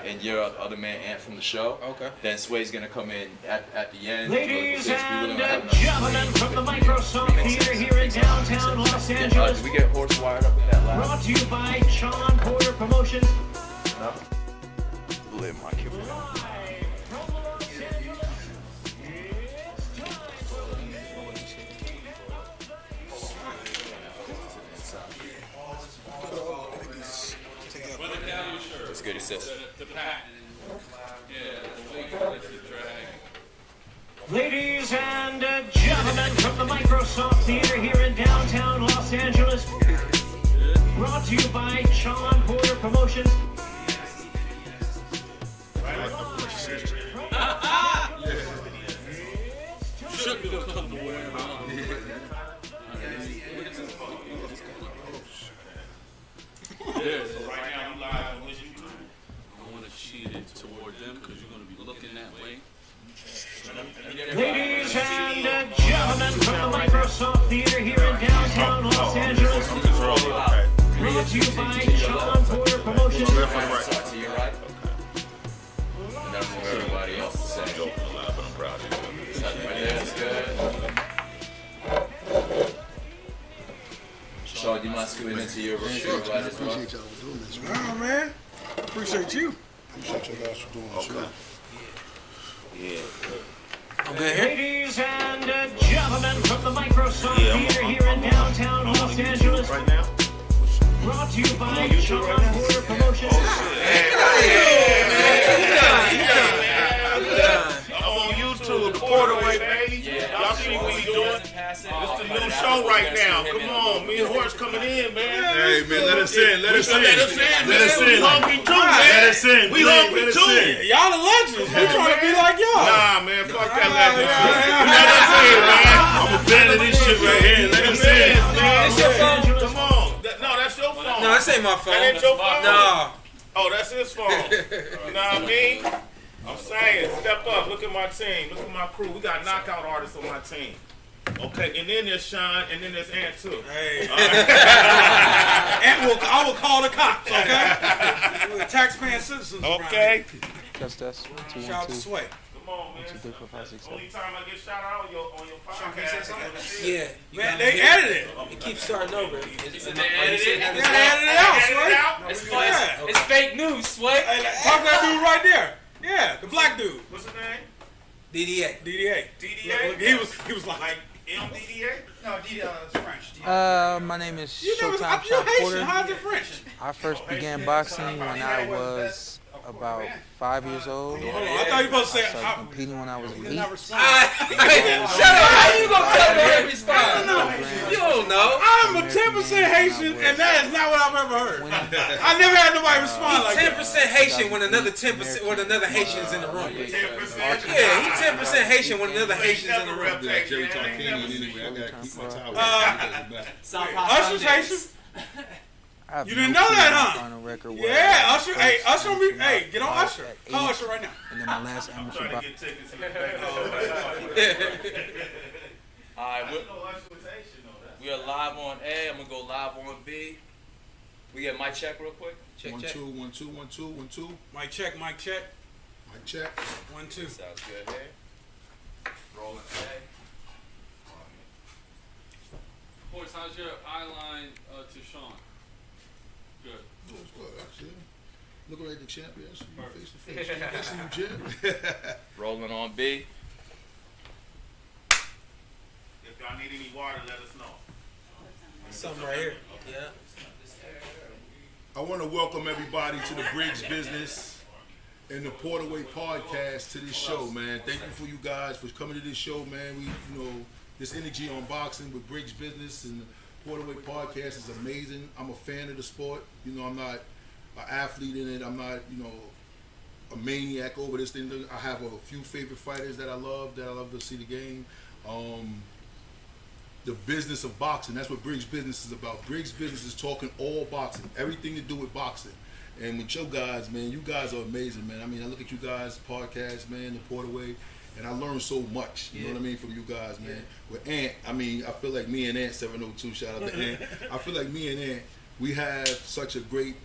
and you're the other man, Ant, from the show. Okay. Then Sway's gonna come in at the end. Ladies and gentlemen from the Microsoft Theater here in downtown Los Angeles. Did we get horse wired up with that last? Brought to you by Shawn Porter Promotions. No. Live my kid. It's good, he says. Ladies and gentlemen from the Microsoft Theater here in downtown Los Angeles. Brought to you by Shawn Porter Promotions. Should be come to wear. So right now you live on YouTube. I want to cheat it toward them because you're going to be looking that way. Ladies and gentlemen from the Microsoft Theater here in downtown Los Angeles. Brought to you by Shawn Porter Promotions. To your right. And that's what everybody else is saying. I'm proud of you. That's good. Shaw, do you mind scooting into your review right as well? Appreciate y'all for doing this, man. Nah, man. Appreciate you. Appreciate you guys for doing this. Ladies and gentlemen from the Microsoft Theater here in downtown Los Angeles. Right now? Brought to you by Shawn Porter Promotions. I'm on YouTube, the PorterWay, baby. Y'all see what we doing? It's the new show right now. Come on, me and Horse coming in, man. Hey, man, let us in. Let us in. Let us in, Let us man. We in. hungry too, man. Let us in. We hungry Let us too. in. Y'all the legends. We trying to be like y'all. Nah, man, fuck that legend. Let us in, man. I'm a fan of this shit right here. Let us in. That's your phone. Come on. No, that's your phone. No, this ain't my phone. That ain't your phone? No. Oh, that's his phone. You know what I mean? I'm saying, step up. Look at my team. Look at my crew. We got knockout artists on my team. Okay, and then there's Shawn, and then there's Ant too. Hey. I will call the cops, okay? We're taxpaying citizens. Okay. That's Shout out to Sway. Come on, man. Only time I get shout out on your podcast. Yeah. Man, they edited it. It keeps starting over. They edited it out, Sway. It's fake news, Sway. Hey, talk to that dude right there. Yeah, the black dude. What's his name? DDA. DDA. DDA? He was like MDDA? No, DDA is French. My name is you never, Showtime, you Shawn Haitian. Porter. How's it French? I first began boxing when I was about 5 years old. Hold on, I thought you were supposed to I say. started competing when I was 8. Not respond. Shut up. How you going to tell me how to respond? You don't know. I'm a 10% Haitian, and that is not what I've ever heard. I never had nobody respond like that. 10% Haitian when another 10% when another Haitian's in the room. 10%? Yeah, he 10% Haitian when another Haitian's in the room. Usher's Haitian? I have You didn't no know clue that, what huh? my final record was. Yeah, Usher. Hey, Usher, hey, get on Usher. Call Usher right now. And then my last amateur Trying to bout. get tickets in the back. Alright, we are live on A. I'm gonna go live on B. We get mic check real quick. Check. 1 2 1 2 1 2 1 2. Mic check, mic check. Mic check. 1 2. Sounds good here. Rolling A. Horse, how's your eye line to Shawn? Good. Oh, it's good, actually. Looking like the champion. Face to face. Facing you, Jim. Rolling on B. If y'all need any water, let us know. Something right here. Yeah. I want to welcome everybody to the Briggs Business and the PorterWay podcast to this show, man. Thank you for you guys for coming to this show, man. We, this energy on boxing with Briggs Business and the PorterWay podcast is amazing. I'm a fan of the sport. I'm not an athlete in it. I'm not, a maniac over this thing. I have a few favorite fighters that I love to see the game. The business of boxing, that's what Briggs Business is about. Briggs Business is talking all boxing, everything to do with boxing. And with you guys, man, you guys are amazing, man. I mean, I look at you guys' podcast, man, the PorterWay, and I learn so much, you know what I mean, from you guys, man. With Ant, I mean, I feel like me and Ant, 702, shout out to Ant. I feel like me and Ant, we have such a great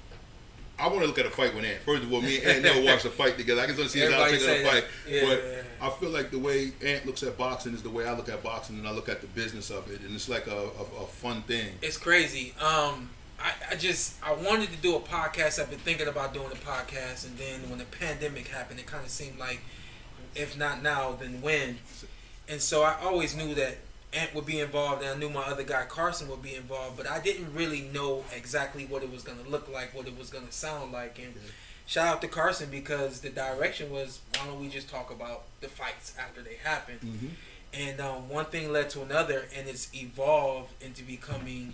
I want to look at a fight with Ant. First of all, me and Ant never watched a fight together. I can sort of see his outtake of a fight. But I feel like the way Ant looks at boxing is the way I look at boxing, and I look at the business of it, and it's like a fun thing. It's crazy. I wanted to do a podcast. I've been thinking about doing a podcast, and then when the pandemic happened, it kind of seemed like, if not now, then when? And so I always knew that Ant would be involved, and I knew my other guy Carson would be involved, but I didn't really know exactly what it was going to look like, what it was going to sound like. And shout out to Carson, because the direction was, why don't we just talk about the fights after they happened? Mm-hmm. And one thing led to another, and it's evolved into becoming,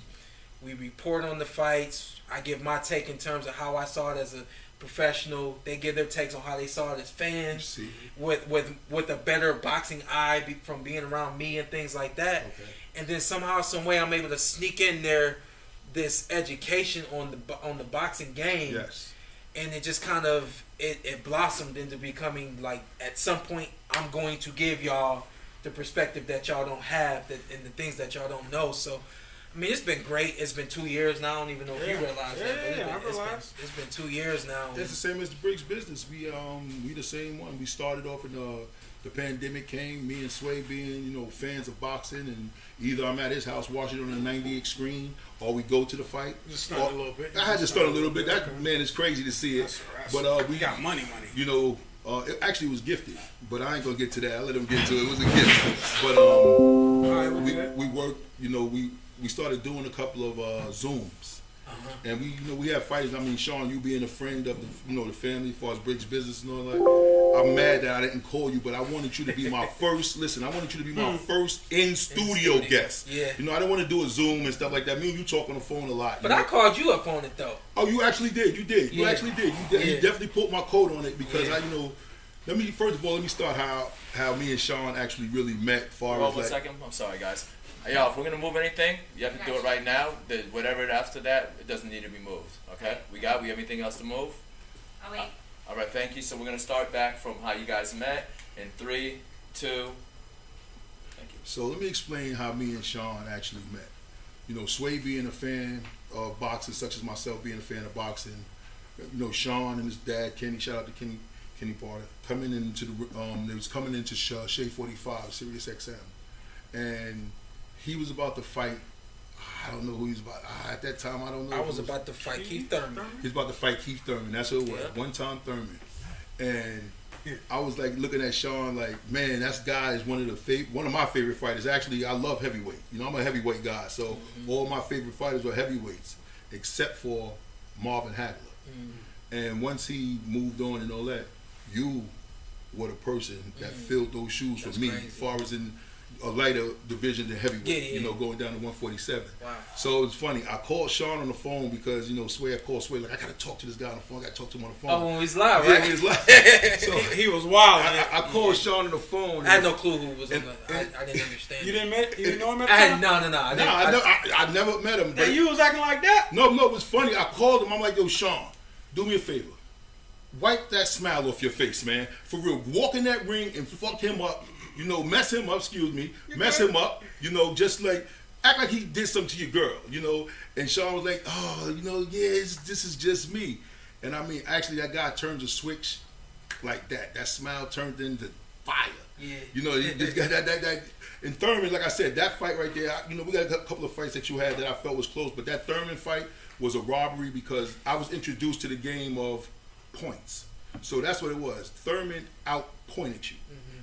we report on the fights. I give my take in terms of how I saw it as a professional. They give their takes on how they saw it as fans, with a better boxing eye from being around me and things like that. Okay. And then somehow, some way, I'm able to sneak in there this education on the boxing game. Yes. And it just kind of it blossomed into becoming like, at some point, I'm going to give y'all the perspective that y'all don't have, and the things that y'all don't know. So, I mean, it's been great. It's been 2 years now. I don't even know if you realize that. But it's been 2 years now. That's the same as the Briggs business. We the same one. We started off in the pandemic came. Me and Sway being fans of boxing, and either I'm at his house watching it on a 98 screen, or we go to the fight. Just start a little bit. I had to start a little bit. That man is crazy to see it. But we got money. It actually was gifted, but I ain't gonna get to that. I let him get to it. It was a gift. But we worked. We started doing a couple of Zooms, and we have fighters. I mean, Shawn, you being a friend of the family, as far as Briggs business and all that. I'm mad that I didn't call you, but I wanted you to be my first. Listen, I wanted you to be my first in studio guest. Yeah. I didn't want to do a Zoom and stuff like that. Me and you talk on the phone a lot. But I called you up on it though. Oh, you actually did. You did. You actually did. You definitely put my coat on it, because let me start how me and Shawn actually really met. Hold on a second. I'm sorry, guys. Yo, if we're gonna move anything, you have to do it right now. Whatever after that, it doesn't need to be moved. Okay? We have anything else to move? Oh wait. All right. Thank you. So we're gonna start back from how you guys met in 3, 2. Thank you. So let me explain how me and Shawn actually met. Sway being a fan of boxing, such as myself being a fan of boxing. Shawn and his dad Kenny. Shout out to Kenny Porter. Coming into they was coming into Shea 45, Sirius XM, and he was about to fight. I don't know who he was about. At that time, I don't know. I was about to fight Keith Thurman. He was about to fight Keith Thurman. That's who it was. One time Thurman. And I was like looking at Shawn like, man, that guy is one of my favorite fighters. Actually, I love heavyweight. I'm a heavyweight guy. So all my favorite fighters are heavyweights, except for Marvin Hagler. And once he moved on and all that, you were the person that filled those shoes for me, as far as in a lighter division than heavyweight, going down to 147. Wow. So it's funny. I called Shawn on the phone because, Sway, I called Sway, like, I got to talk to this guy on the phone. I got to talk to him on the phone. Oh, when he's live, yeah, right? when he's live. So he was wild. I called Shawn on the phone. I had no clue who was on the. I didn't understand. You didn't know him at the I time? had no. I never met him. And you was acting like that? No, it was funny. I called him. I'm like, yo, Shawn, do me a favor. Wipe that smile off your face, man. For real. Walk in that ring and fuck him up. Mess him up, him up, just like, act like he did something to your girl, And Shawn was like, oh, this is just me. And I mean, actually, that guy turned a switch like that. That smile turned into fire. Yeah. You just got that. And Thurman, like I said, that fight right there, we got a couple of fights that you had that I felt was close, but that Thurman fight was a robbery because I was introduced to the game of points. So that's what it was. Thurman outpointed you.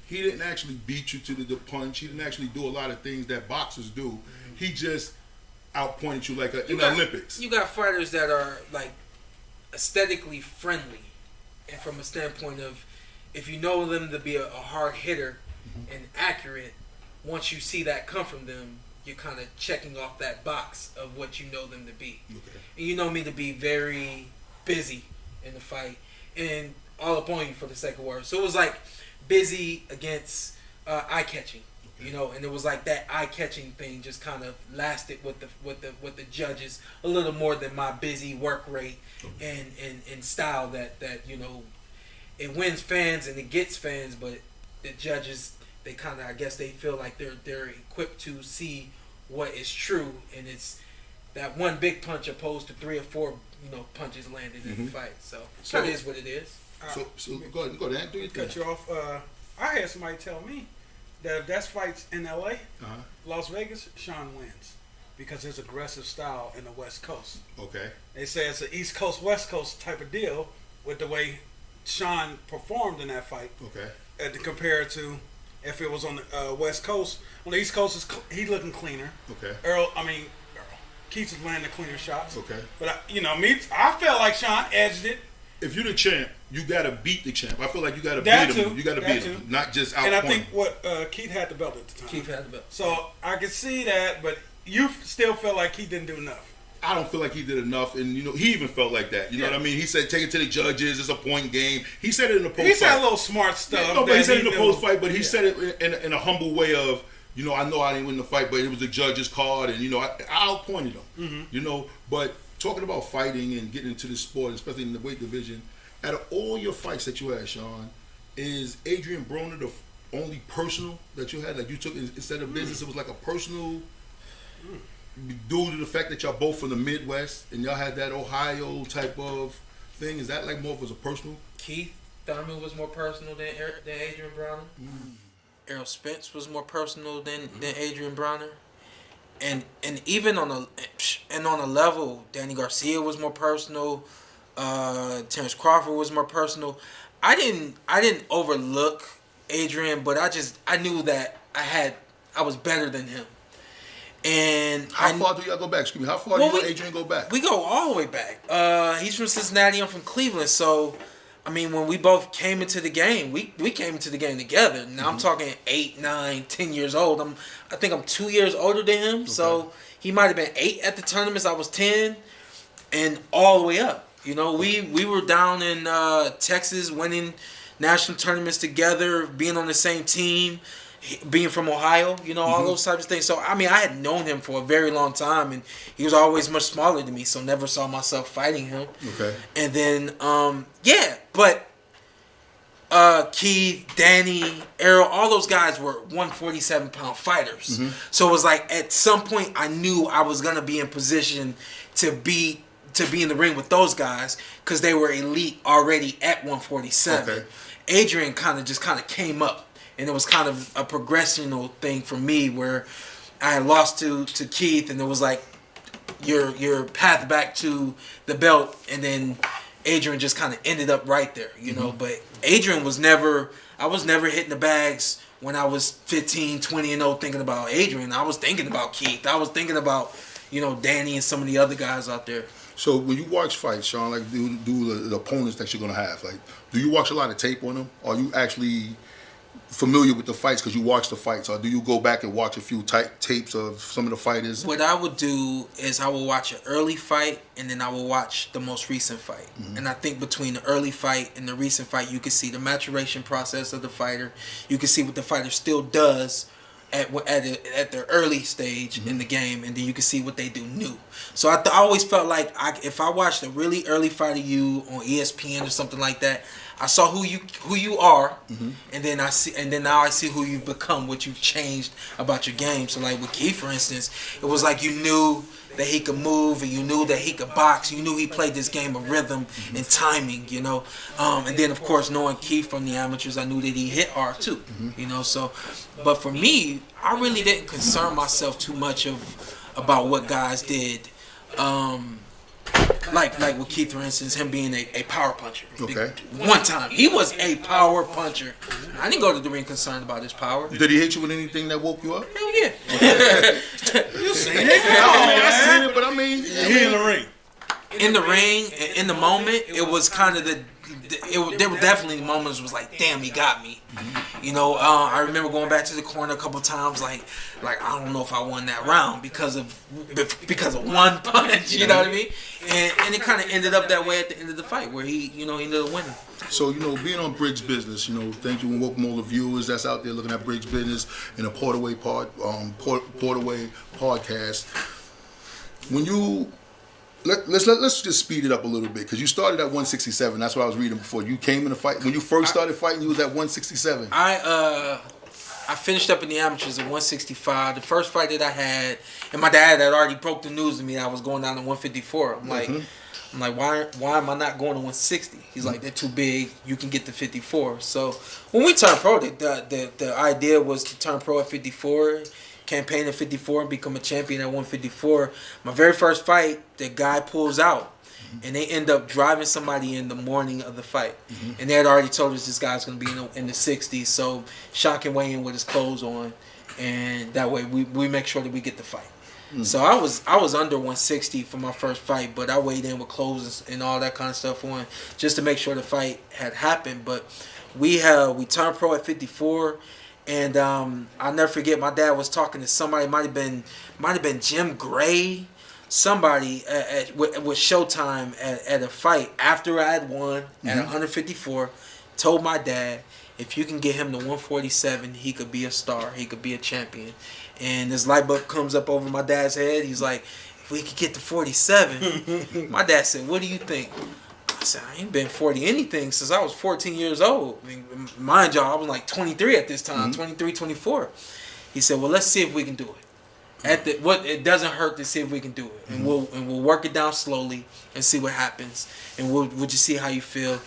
He didn't actually beat you to the punch. He didn't actually do a lot of things that boxers do. He just outpointed you like in the Olympics. You got fighters that are like aesthetically friendly, and from a standpoint of, if you know them to be a hard hitter and accurate, once you see that come from them, you're kind of checking off that box of what you know them to be. Okay. And you know me to be very busy in the fight and all up on you for the sake of words. So it was like busy against eye-catching, and it was like that eye-catching thing just kind of lasted with the judges a little more than my busy work rate and style that it wins fans and it gets fans, but the judges, they kind of, I guess they feel like they're equipped to see what is true, and it's that one big punch opposed to 3 or 4 punches landed in the fight. So it is what it is. So go ahead, Dan. Do your thing. Cut you off. I had somebody tell me that if that's fights in L.A., Las Vegas, Shawn wins because his aggressive style in the West Coast. Okay. They say it's an East Coast, West Coast type of deal with the way Shawn performed in that fight. Okay. Compared to if it was on the West Coast. On the East Coast, he looking cleaner. Okay. Keith is landing cleaner shots. Okay. But I felt like Shawn edged it. If you're the champ, you gotta beat the champ. I feel like you gotta That beat him. too. You gotta That beat too. him, not just out. And I think Keith had the belt at the time. Keith had the belt. So I could see that, but you still felt like he didn't do enough. I don't feel like he did enough, and he even felt like that. You know what I mean? He said, "Take it to the judges. It's a point game." He said it in the post. He said a little smart stuff. Yeah, but he said it in the post fight, but he said it in a humble way of, I know I didn't win the fight, but it was the judge's card, and I outpointed him. Mm-hmm. But talking about fighting and getting into the sport, especially in the weight division, out of all your fights that you had, Shawn, is Adrian Broner the only personal that you had? Like you took instead of business, it was like a personal. Due to the fact that y'all both from the Midwest and y'all had that Ohio type of thing, is that like more of a personal? Keith Thurman was more personal than Adrian Broner. Errol Spence was more personal than Adrian Broner, and even on a level, Danny Garcia was more personal. Terrence Crawford was more personal. I didn't overlook Adrian, but I knew that I was better than him. And how far do y'all go back? Excuse me. How far do you and Adrian go back? We go all the way back. He's from Cincinnati. I'm from Cleveland. So, when we both came into the game, we came into the game together. Now I'm talking 8, 9, 10 years old. I think I'm 2 years older than him. Okay. So he might have been 8 at the tournaments. I was 10, and all the way up. We were down in Texas, winning national tournaments together, being on the same team. Being from Ohio, all those types of things. So, I had known him for a very long time, and he was always much smaller than me, so never saw myself fighting him. Okay. And then, but Keith, Danny, Errol, all those guys were 147-pound fighters. Mm-hmm. So it was like at some point I knew I was going to be in position to be in the ring with those guys because they were elite already at 147. Okay. Adrian kind of came up. And it was kind of a progressional thing for me where I had lost to Keith, and it was like your path back to the belt, and then Adrian just kind of ended up right there, But Adrian I was never hitting the bags when I was 15, 20 and 0 thinking about Adrian. I was thinking about Keith. I was thinking about, Danny and some of the other guys out there. So when you watch fights, Shawn, like do the opponents that you're going to have, like do you watch a lot of tape on them? Or are you actually familiar with the fights because you watch the fights, or do you go back and watch a few tapes of some of the fighters? What I would do is I would watch an early fight, and then I would watch the most recent fight. Mm-hmm. And I think between the early fight and the recent fight, you can see the maturation process of the fighter. You can see what the fighter still does at their early stage in the game, and then you can see what they do new. So I always felt like if I watched a really early fight of you on ESPN or something like that, I saw who you are, and then now I see who you've become, what you've changed about your game. So like with Keith, for instance, it was like you knew that he could move, and you knew that he could box. You knew he played this game of rhythm and timing, And then of course knowing Keith from the amateurs, I knew that he hit hard too, So, but for me, I really didn't concern myself too much about what guys did. Like with Keith, for instance, him being a power puncher. Okay. One time, he was a power puncher. I didn't go to the ring concerned about his power. Did he hit you with anything that woke you up? Hell yeah. You seen it? I seen it, but he in the ring. In the ring, in the moment, it was kind of there were definitely moments was like, damn, he got me. I remember going back to the corner a couple times, like I don't know if I won that round because of one punch. You know what I mean? And it kind of ended up that way at the end of the fight, where he ended up winning. So being on Briggs Business, thank you and welcome all the viewers that's out there looking at Briggs Business and the PorterWay PorterWay podcast. When you Let's just speed it up a little bit because you started at 167. That's what I was reading before. You came in the fight when you first started fighting. You was at 167. I finished up in the amateurs at 165. The first fight that I had, and my dad had already broke the news to me that I was going down to 154. I'm like, why am I not going to 160? He's like, they're too big. You can get to 54. So when we turned pro, the idea was to turn pro at 54, campaign at 54, and become a champion at 154. My very first fight, the guy pulls out. And they end up driving somebody in the morning of the fight. And they had already told us this guy's going to be in the 60s. So Shawn can weigh in with his clothes on. And that way we make sure that we get the fight. So I was under 160 for my first fight. But I weighed in with clothes and all that kind of stuff on just to make sure the fight had happened. But we turned pro at 54. And I'll never forget, my dad was talking to somebody. Might have been Jim Gray. Somebody with Showtime at a fight after I had won at 154, told my dad, if you can get him to 147, he could be a star, he could be a champion. And this light bulb comes up over my dad's head. He's like, if we could get to 47. My dad said, what do you think? I said, I ain't been 40 anything since I was 14 years old. I mean, mind y'all, I was like 23 at this time, 23, 24. He said, well, let's see if we can do it. It doesn't hurt to see if we can do it, and we'll work it down slowly and see what happens, and we'll just see how you feel.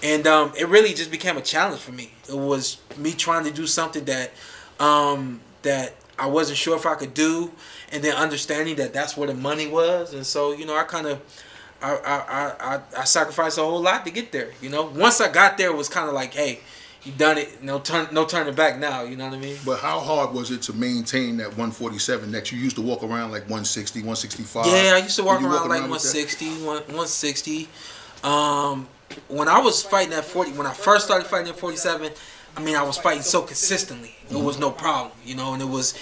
And it really just became a challenge for me. It was me trying to do something that that I wasn't sure if I could do, and then understanding that that's where the money was. And so I sacrificed a whole lot to get there. Once I got there, it was kind of like, hey, you done it. No turning back now. You know what I mean? But how hard was it to maintain that 147 that you used to walk around like 160, 165? Yeah, I used to walk around like 160, 160. When I was fighting at 40, when I first started fighting at 47, I mean, I was fighting so consistently. It was no problem, and it was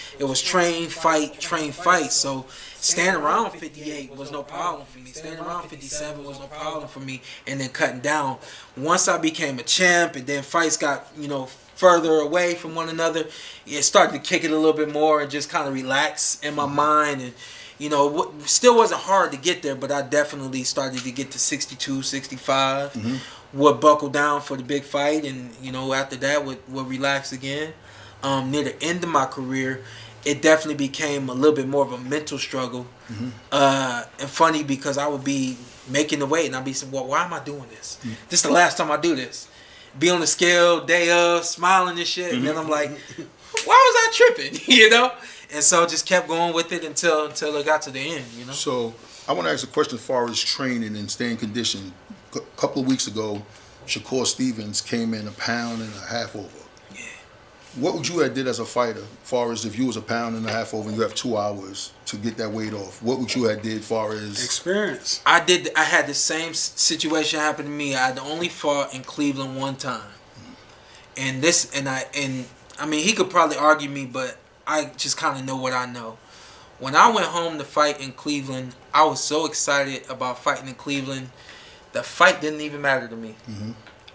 train, fight. So standing around 58 was no problem for me. Standing around 57 was no problem for me. And then cutting down. Once I became a champ and then fights got, further away from one another, it started to kick it a little bit more and just kind of relax in my mind. And, still wasn't hard to get there, but I definitely started to get to 62, 65. Would buckle down for the big fight, and after that would relax again. Near the end of my career, it definitely became a little bit more of a mental struggle. And funny because I would be making the weight and I'd be saying, well, why am I doing this? This is the last time I do this. Be on the scale, day of, smiling and shit, and then I'm like, why was I tripping? And so just kept going with it until it got to the end. So I want to ask a question as far as training and staying conditioned. A couple of weeks ago, Shakur Stevens came in 1.5 pounds over. Yeah. What would you have did as a fighter, as far as if you was 1.5 pounds over and you have 2 hours to get that weight off? What would you have did, as far as experience? I had the same situation happen to me. I had only fought in Cleveland one time, and I mean, he could probably argue me, but I just kind of know what I know. When I went home to fight in Cleveland, I was so excited about fighting in Cleveland. The fight didn't even matter to me.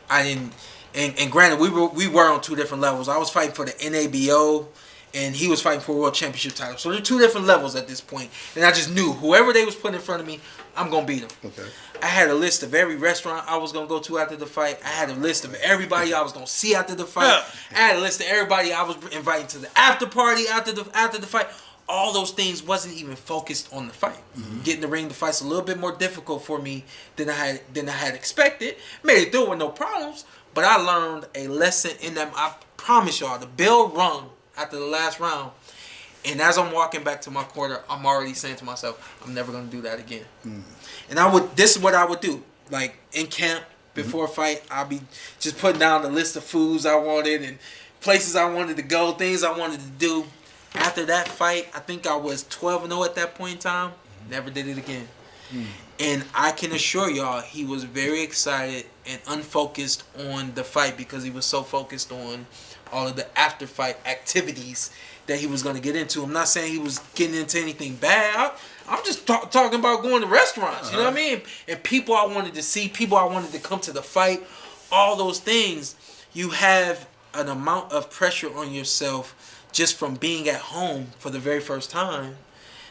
I didn't, and granted, we were on 2 different levels. I was fighting for the NABO, and he was fighting for a world championship title. So there are 2 different levels at this point. And I just knew whoever they was putting in front of me, I'm gonna beat them. Okay. I had a list of every restaurant I was gonna go to after the fight. I had a list of everybody I was gonna see after the fight. I had a list of everybody I was inviting to the after party after the fight. All those things wasn't even focused on the fight. Getting the ring, the fight's a little bit more difficult for me than I had expected. Made it through with no problems, but I learned a lesson in that. I promise y'all, the bell rung after the last round, and as I'm walking back to my corner, I'm already saying to myself, I'm never gonna do that again. And this is what I would do. Like in camp before a fight, I'll be just putting down the list of foods I wanted and places I wanted to go, things I wanted to do. After that fight, I think I was 12-0 at that point in time. Never did it again. And I can assure y'all, he was very excited and unfocused on the fight because he was so focused on all of the after-fight activities that he was going to get into. I'm not saying he was getting into anything bad. I'm just talking about going to restaurants, you know what I mean? And people I wanted to see, people I wanted to come to the fight, all those things. You have an amount of pressure on yourself just from being at home for the very first time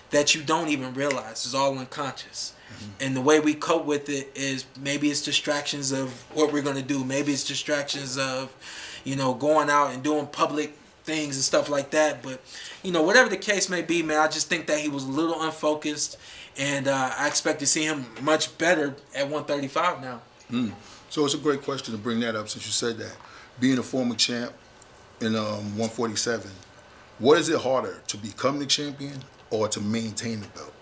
that you don't even realize. It's all unconscious. And the way we cope with it is maybe it's distractions of what we're going to do. Maybe it's distractions of, going out and doing public things and stuff like that. But whatever the case may be, man, I just think that he was a little unfocused, and I expect to see him much better at 135 now. So it's a great question to bring that up since you said that. Being a former champ in 147, what is it harder, to become the champion or to maintain the belt?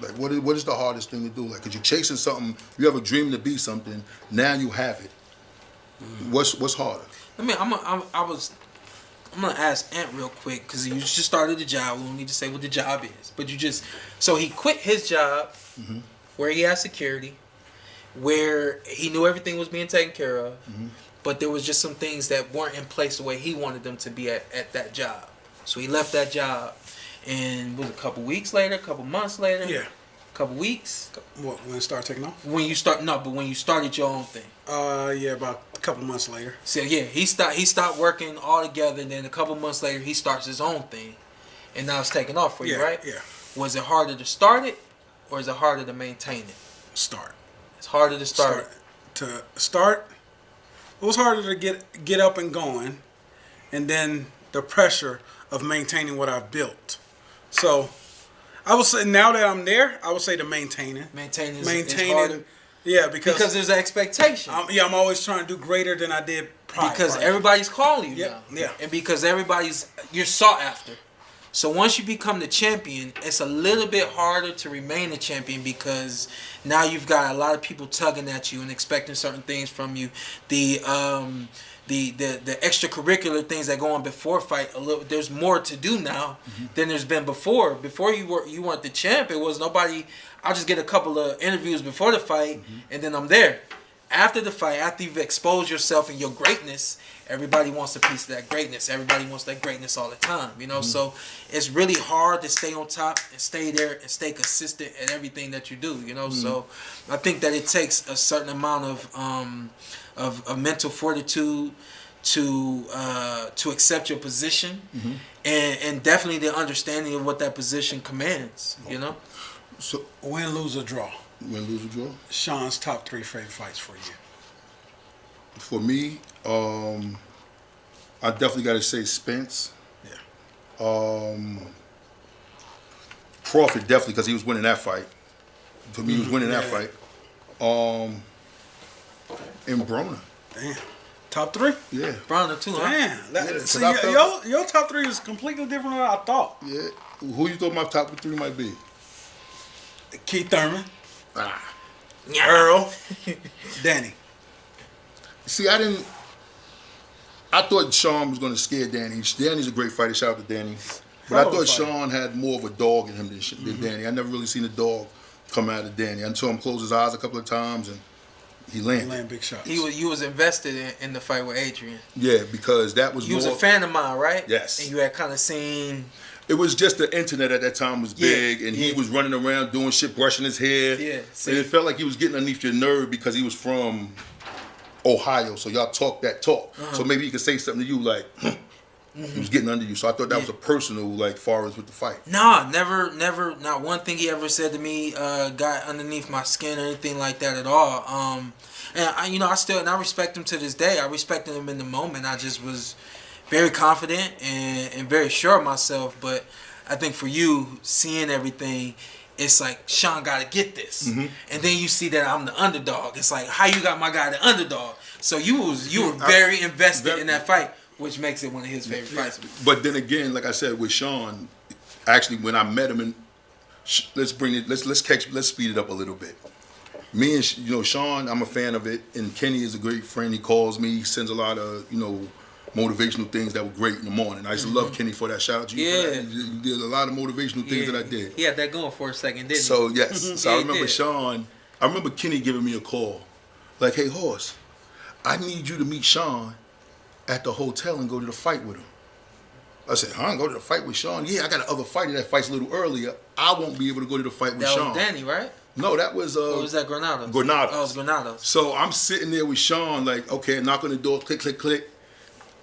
Like, what is the hardest thing to do? Like, 'cause you're chasing something, you have a dream to be something, now you have it. What's harder? I'm gonna ask Ant real quick, because you just started the job. We don't need to say what the job is, but so he quit his job where he had security, where he knew everything was being taken care of, but there was just some things that weren't in place the way he wanted them to be at that job. So he left that job, and was it a couple weeks later, a couple months later? Yeah. A couple weeks? What, when it started taking off? When you started your own thing. Yeah, about a couple months later. So yeah, he stopped working altogether, and then a couple months later he starts his own thing, and now it's taking off for you, right? Yeah. Was it harder to start it, or is it harder to maintain it? Start. It's harder to start. To start, it was harder to get up and going, and then the pressure of maintaining what I've built. So I would say, now that I'm there, I would say to maintaining. Maintaining is harder. Yeah, because there's an expectation. I'm always trying to do greater than I did prior. Because everybody's calling you now. Yeah. And because you're sought after. So once you become the champion, it's a little bit harder to remain a champion, because now you've got a lot of people tugging at you and expecting certain things from you. The extracurricular things that go on before fight, there's more to do now than there's been before. Before you weren't the champ, it was nobody. I'll just get a couple of interviews before the fight, and then I'm there. After the fight, after you've exposed yourself and your greatness, everybody wants a piece of that greatness. Everybody wants that greatness all the time, So it's really hard to stay on top and stay there and stay consistent at everything that you do, So I think that it takes a certain amount of mental fortitude to accept your position, and definitely the understanding of what that position commands, So win, lose, or draw. Win, lose, or draw? Shawn's top 3 favorite fights for you. For me, I definitely got to say Spence. Yeah. Crawford, definitely, because he was winning that fight. For me, he was winning that fight. And Broner. Damn. Top 3? Yeah. Broner too, huh? Damn. See, your top 3 is completely different than I thought. Yeah. Who you thought my top 3 might be? Keith Thurman. Yeah. Earl. Danny. See, I thought Shawn was going to scare Danny. Danny's a great fighter. Shout out to Danny. But I thought Shawn had more of a dog in him than Danny. I never really seen a dog come out of Danny. I saw him close his eyes a couple of times, and he landed. He landed big shots. You was invested in the fight with Adrian. Yeah, because that was You was a fan of mine, right? Yes. And you had kind of seen... It was just the internet at that time was big, and he was running around doing shit, brushing his hair. Yeah. And it felt like he was getting underneath your nerve because he was from Ohio, so y'all talk that talk. So maybe he could say something to you like, he was getting under you. So I thought that was a personal, like, far as with the fight. Nah, never, not one thing he ever said to me got underneath my skin or anything like that at all. And I respect him to this day. I respected him in the moment. I just was very confident and very sure of myself. But I think for you, seeing everything, it's like, Shawn got to get this. And then you see that I'm the underdog. It's like, how you got my guy the underdog? So you were very invested in that fight, which makes it one of his favorite fights. But then again, like I said, with Shawn, actually when I met him, let's speed it up a little bit. Me and Shawn, I'm a fan of it, and Kenny is a great friend. He calls me, he sends a lot of motivational things that were great in the morning. I used to love Kenny for that. Shout out to you for that. You did a lot of motivational things that I did. He had that going for a second, didn't he? So yes, so I remember Shawn. I remember Kenny giving me a call, like, "Hey Horse, I need you to meet Shawn at the hotel and go to the fight with him." I said, "Huh? Go to the fight with Shawn? Yeah, I got another fighter that fights a little earlier. I won't be able to go to the fight with Shawn." That was Danny, right? No, that was Or was that Granados? Granados. Oh, it was Granados. So I'm sitting there with Shawn, like, okay, knock on the door, click, click, click.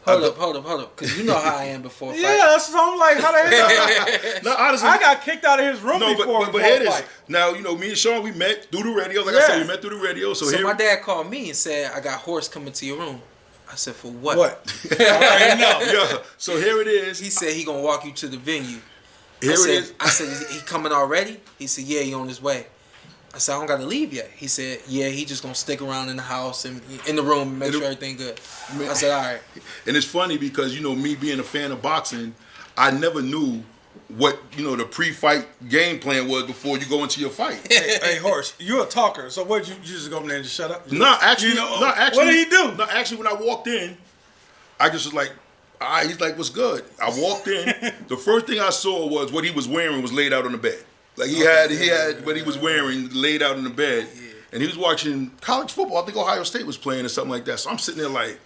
Hold up, because you know how I am before fight. Yeah, that's what I'm like. How the hell? No, honestly, I got kicked out of his room before. But here it is. Now, me and Shawn, we met through the radio. Like I said, we met through the radio. So my dad called me and said, "I got Horse coming to your room." I said, for what? What? I already know. Yeah. So here it is. He said he gonna walk you to the venue. Here I said, it is. I said, is he coming already? He said, yeah, he on his way. I said, I don't gotta leave yet. He said, yeah, he just gonna stick around in the house and in the room and make sure everything good. I said, all right. And it's funny because, you know, me being a fan of boxing, I never knew what, you know, the pre-fight game plan was before you go into your fight. Hey, Horse, you're a talker. So what? You just go in there and just shut up? Actually, what did he do? No, actually, when I walked in, I just was like, he's like, what's good? I walked in. The first thing I saw was what he was wearing was laid out on the bed. Like he had what he was wearing laid out on the bed, and he was watching college football. I think Ohio State was playing or something like that. So I'm sitting there like,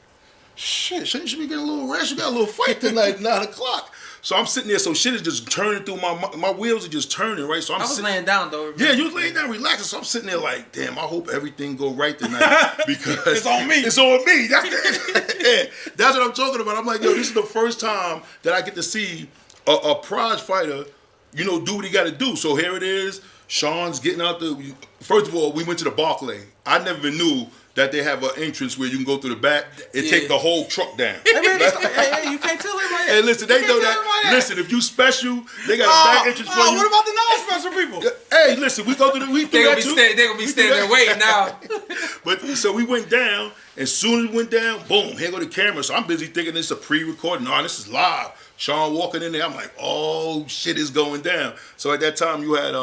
shit, shouldn't you be getting a little rest? You got a little fight tonight at 9 o'clock. So I'm sitting there, so shit is just turning through my wheels are just turning, right? So I was laying down though. Yeah, you was laying down relaxing. So I'm sitting there like, damn, I hope everything go right tonight because it's on me. It's on me. That's what I'm talking about. I'm like, yo, this is the first time that I get to see a prize fighter, you know, do what he got to do. So here it is. Shawn's getting out the. First of all, we went to the Barclay. I never knew that they have an entrance where you can go through the back and take the whole truck down. Hey, man, hey, you can't tell him like that. Hey, listen, they know that. Listen, if you special, they got a back entrance for you. What about the non-special people? Hey, listen, we go through the. They're gonna be standing there waiting now. But so we went down. As soon as we went down, boom, here go the camera. So I'm busy thinking this is a pre-recording. No, this is live. Shawn walking in there. I'm like, oh shit is going down. So at that time you had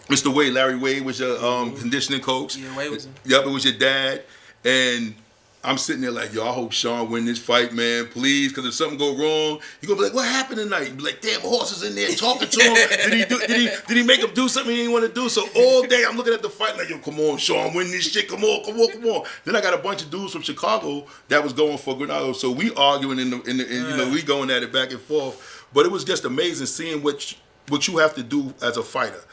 Mr. Wade, Larry Wade was your conditioning coach. Yeah, Wade was. Yep, it was your dad. And I'm sitting there like, yo, I hope Shawn win this fight, man, please, because if something go wrong, he gonna be like, what happened tonight? You be like, damn, Horse is in there talking to him. Did he make him do something he didn't want to do? So all day I'm looking at the fight like, yo, come on, Shawn, win this shit. Come on. Then I got a bunch of dudes from Chicago that was going for Granado. So we arguing you know, we going at it back and forth. But it was just amazing seeing what you have to do as a fighter.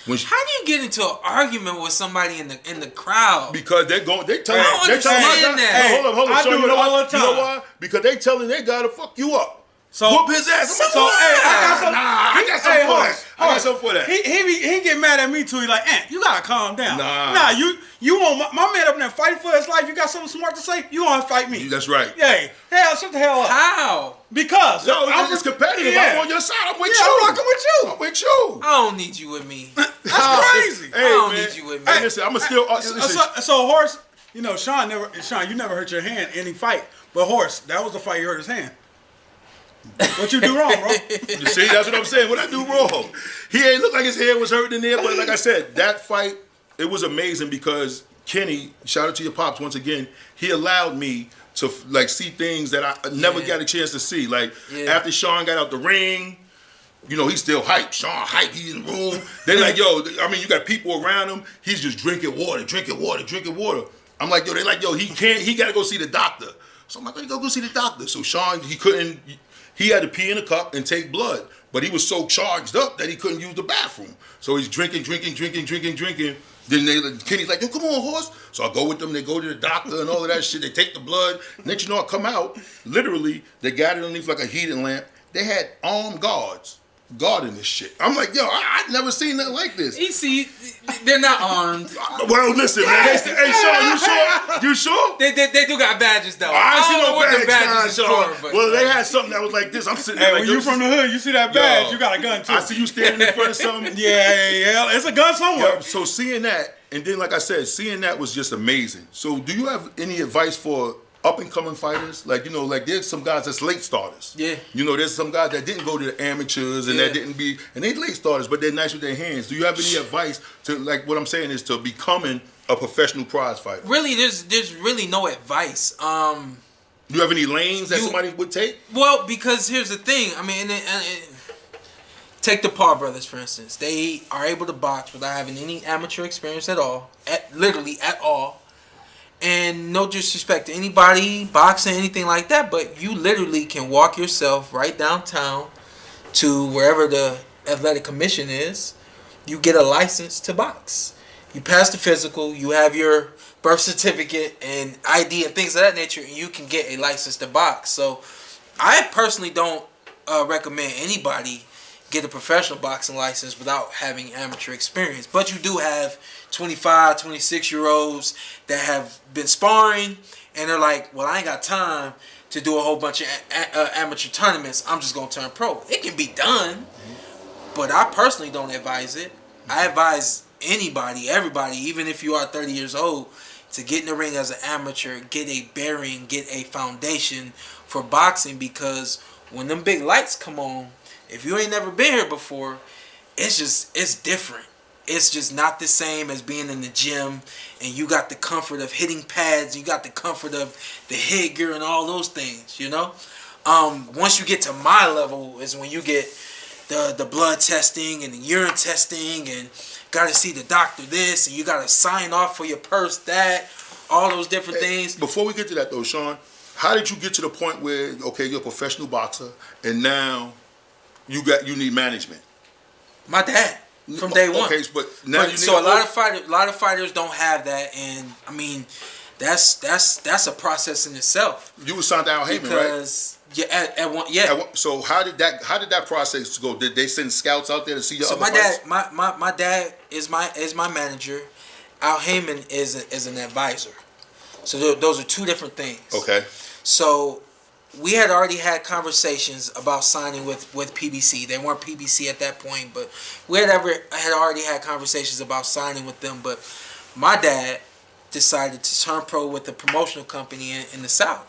How do you get into an argument with somebody in the crowd? Because they telling that. Hey, hold on. I do it all the time. You know why? Because they telling their guy to fuck you up. So whoop his ass. I got something for that. He get mad at me too. He like, Ant, you gotta calm down. Nah, you want my man up there fighting for his life. You got something smart to say? You wanna fight me? That's right. Hey, shut the hell up. How? Because I'm just competitive. Yeah. I'm on your side. I'm with you. I'm rocking with you. I'm with you. I don't need you with me. That's crazy. I don't need you with me. Hey, listen, I'm still. So Horse, you know, Shawn, you never hurt your hand in any fight. But Horse, that was the fight you hurt his hand. What you do wrong, bro? You see, that's what I'm saying. What I do wrong? He ain't look like his head was hurting in there, but like I said, that fight, it was amazing because Kenny, shout out to your pops once again, he allowed me to like see things that I never got a chance to see. Like after Shawn got out the ring, you know, he's still hyped. Shawn hyped, he's in the room. They're like, yo, I mean, you got people around him, he's just drinking water. I'm like, yo, they like, yo, he gotta go see the doctor. So I'm like, go see the doctor. So Shawn, he had to pee in a cup and take blood, but he was so charged up that he couldn't use the bathroom. So he's drinking. Then Kenny's like, yo, come on, Horse. So I go with them. They go to the doctor and all of that shit. They take the blood. Next you know, I come out. Literally, they got it underneath like a heating lamp. They had armed guards guarding this shit. I'm like, yo, I've never seen nothing like this. You see, they're not armed. Well, listen, man. Hey, Shawn, you sure? They do got badges though. I don't know what see the no badges Shawn. for, but well, they had something that was like this. I'm sitting there like, when you from the hood, you see that badge, you got a gun too. I see you standing in front of something. Yeah, it's a gun somewhere. Yo, so seeing that, and then like I said, seeing that was just amazing. So do you have any advice for up and coming fighters? Like, you know, like there's some guys that's late starters. Yeah. You know, there's some guys that didn't go to the amateurs and that didn't be, and they late starters, but they're nice with their hands. Do you have any advice to, like what I'm saying is to becoming a professional prize fighter? Really, there's really no advice. Do you have any lanes that somebody would take? Well, because here's the thing. I mean, take the Paul brothers, for instance. They are able to box without having any amateur experience at all. Literally at all. And no disrespect to anybody, boxing, anything like that, but you literally can walk yourself right downtown to wherever the athletic commission is. You get a license to box. You pass the physical, you have your birth certificate and ID and things of that nature, and you can get a license to box. So I personally don't recommend anybody get a professional boxing license without having amateur experience. But you do have 25, 26-year-olds that have been sparring and they're like, well, I ain't got time to do a whole bunch of amateur tournaments. I'm just gonna turn pro. It can be done, but I personally don't advise it. I advise anybody, everybody, even if you are 30 years old, to get in the ring as an amateur, get a bearing, get a foundation for boxing, because when them big lights come on, if you ain't never been here before, it's different. It's just not the same as being in the gym, and you got the comfort of hitting pads, you got the comfort of the headgear and all those things, you know? Once you get to my level is when you get the blood testing and the urine testing, and got to see the doctor this, and you got to sign off for your purse that, all those different things. Before we get to that though, Shawn, how did you get to the point where, okay, you're a professional boxer, and now you need management? My dad. From day one. Okay, but now so a lot of fighters don't have that, and I mean, that's a process in itself. You were signed to Al Heyman, because, right? At one, yeah. So how did that process go? Did they send scouts out there to see your other fights? So my dad is my manager. Al Heyman is an advisor. So those are two different things. Okay. So we had already had conversations about signing with PBC. They weren't PBC at that point, but we had already had conversations about signing with them. But my dad decided to turn pro with a promotional company in the South.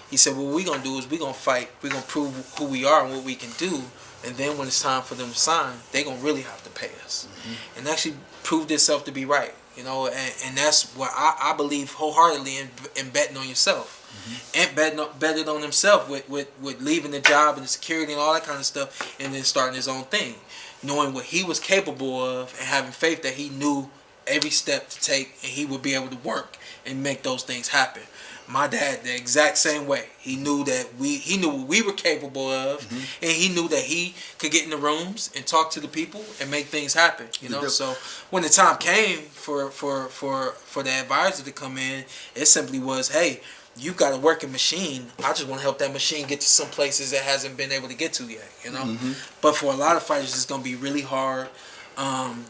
He said, what we're going to do is we're going to fight. We're going to prove who we are and what we can do. And then when it's time for them to sign, they're going to really have to pay us. Mm-hmm. And actually proved itself to be right. You know, and that's what I believe wholeheartedly in betting on yourself. Mm-hmm. And betting on himself with leaving the job and the security and all that kind of stuff, and then starting his own thing, knowing what he was capable of and having faith that he knew every step to take and he would be able to work and make those things happen. My dad, the exact same way. He knew that he knew what we were capable of, mm-hmm. and he knew that he could get in the rooms and talk to the people and make things happen. You know, so when the time came for the advisor to come in, it simply was, hey, you've got a working machine. I just want to help that machine get to some places it hasn't been able to get to yet. You know, mm-hmm. But for a lot of fighters, it's gonna be really hard.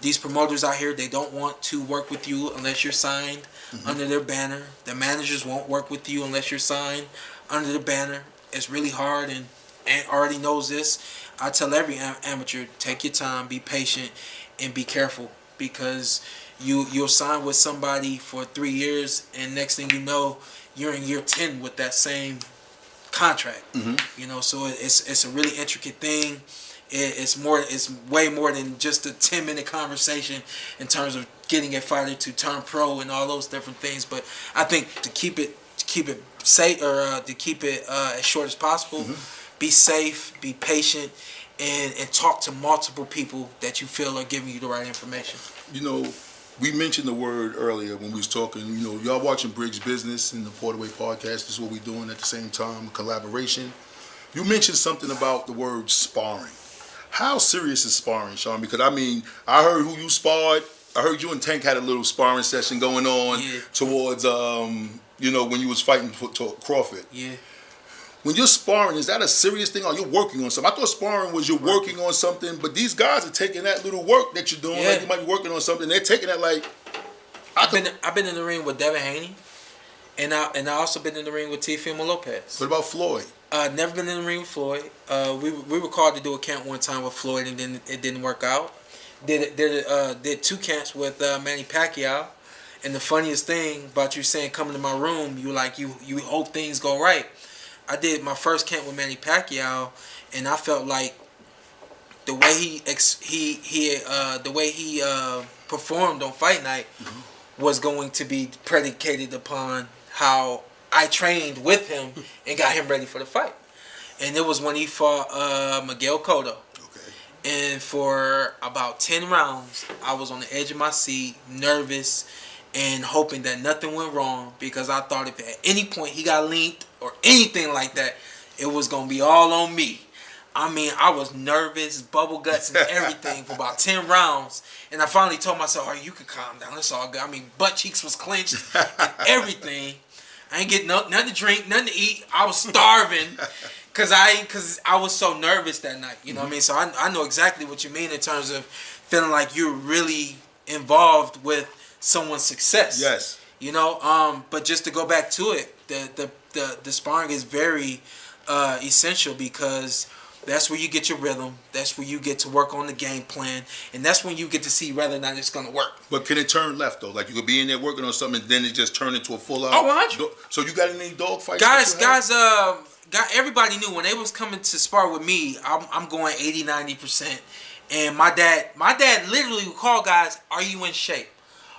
These promoters out here, they don't want to work with you unless you're signed mm-hmm. under their banner. The managers won't work with you unless you're signed under the banner. It's really hard, and already knows this. I tell every amateur, take your time, be patient, and be careful, because you'll sign with somebody for 3 years, and next thing you know, you're in year 10 with that same contract. Mm-hmm. You know, so it's a really intricate thing. It's way more than just a 10-minute conversation in terms of getting a fighter to turn pro and all those different things. But I think to keep it safe, or to keep it as short as possible, mm-hmm. be safe, be patient, and talk to multiple people that you feel are giving you the right information. You know, we mentioned the word earlier when we was talking. You know, y'all watching Briggs Business and the PorterWay podcast. This is what we're doing at the same time, collaboration. You mentioned something about the word sparring. How serious is sparring, Shawn? Because, I mean, I heard who you sparred. I heard you and Tank had a little sparring session going on towards, you know, when you was fighting for Crawford. Yeah. When you're sparring, is that a serious thing, or you're working on something? I thought sparring was you're working on something, but these guys are taking that little work that you're doing, like you might be working on something. They're taking that like... I've been in the ring with Devin Haney, and I also been in the ring with Teofimo Lopez. What about Floyd? Never been in the ring with Floyd. We were called to do a camp one time with Floyd, and then it didn't work out. Did 2 camps with Manny Pacquiao, and the funniest thing about you saying coming to my room, you hope things go right. I did my first camp with Manny Pacquiao, and I felt like the way he performed on fight night mm-hmm. was going to be predicated upon how I trained with him and got him ready for the fight. And it was when he fought Miguel Cotto. Okay. And for about 10 rounds, I was on the edge of my seat, nervous, and hoping that nothing went wrong, because I thought if at any point he got linked or anything like that, it was going to be all on me. I mean, I was nervous, bubble guts and everything for about 10 rounds. And I finally told myself, all right, you can calm down. It's all good. I mean, butt cheeks was clenched and everything. I ain't getting nothing to drink, nothing to eat. I was starving because I was so nervous that night. You know what I mean? So I know exactly what you mean in terms of feeling like you're really involved with someone's success. Yes. You know, but just to go back to it, the sparring is very essential because that's where you get your rhythm. That's where you get to work on the game plan, and that's when you get to see whether or not it's gonna work. But can it turn left though? Like you could be in there working on something, and then it just turn into a full out. Oh, 100. So you got any dog fights? Everybody knew when they was coming to spar with me, I'm going 80-90%. And my dad literally would call guys, "Are you in shape?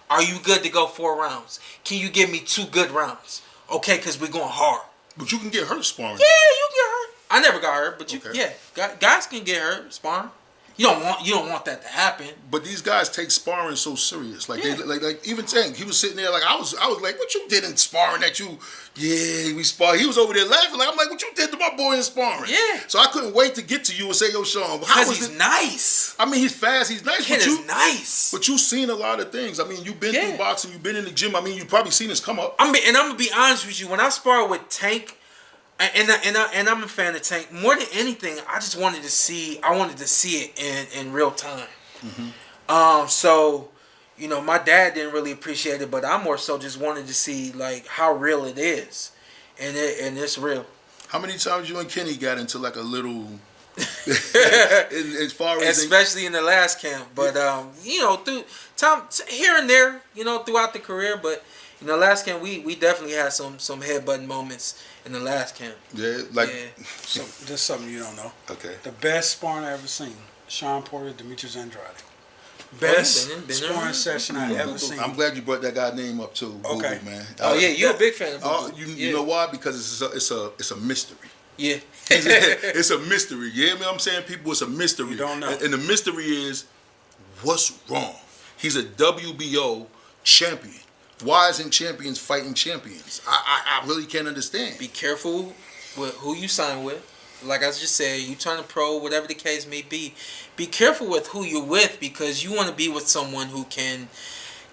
Are you good to go 4 rounds? Can you give me 2 good rounds? Okay, because we're going hard." But you can get hurt sparring. Yeah, you get hurt. I never got hurt, but Okay. guys can get hurt sparring. You don't want that to happen. But these guys take sparring so serious. Like Yeah. they like even saying he was sitting there like I was like, what you did in sparring that you we spar. He was over there laughing like I'm like, what you did to my boy in sparring? Yeah. So I couldn't wait to get to you and say, yo, Shawn, how Because was he's it? nice. I mean, he's fast, he's nice. Kid is nice. But you've seen a lot of things. I mean, you've been through boxing, you've been in the gym. I mean, you've probably seen this come up. I'm gonna be honest with you. When I spar with Tank, and I'm a fan of Tank. More than anything, I just wanted to see. I wanted to see it in real time. Mm-hmm. So, you know, my dad didn't really appreciate it, but I more so just wanted to see like how real it is, and it's real. How many times you and Kenny got into like a little, as far as especially in the last camp, but you know, through time here and there, you know, throughout the career, but in the last camp, we definitely had some headbutting moments in the last camp. Yeah, like So there's something you don't know. okay. The best sparring I ever seen, Shawn Porter, Demetrius Andrade. Best sparring session I ever seen. I'm glad you brought that guy's name up too. Okay. Boo-boo, man. Oh yeah, you're a big fan of Boo-boo. You know why? Because it's a mystery. Yeah. It's a mystery. You hear me? I'm saying, people, it's a mystery. You don't know. And the mystery is, what's wrong? He's a WBO champion. Why isn't champions fighting champions? I really can't understand. Be careful with who you sign with. Like I just said, you turn a pro, whatever the case may be. Be careful with who you're with because you want to be with someone who can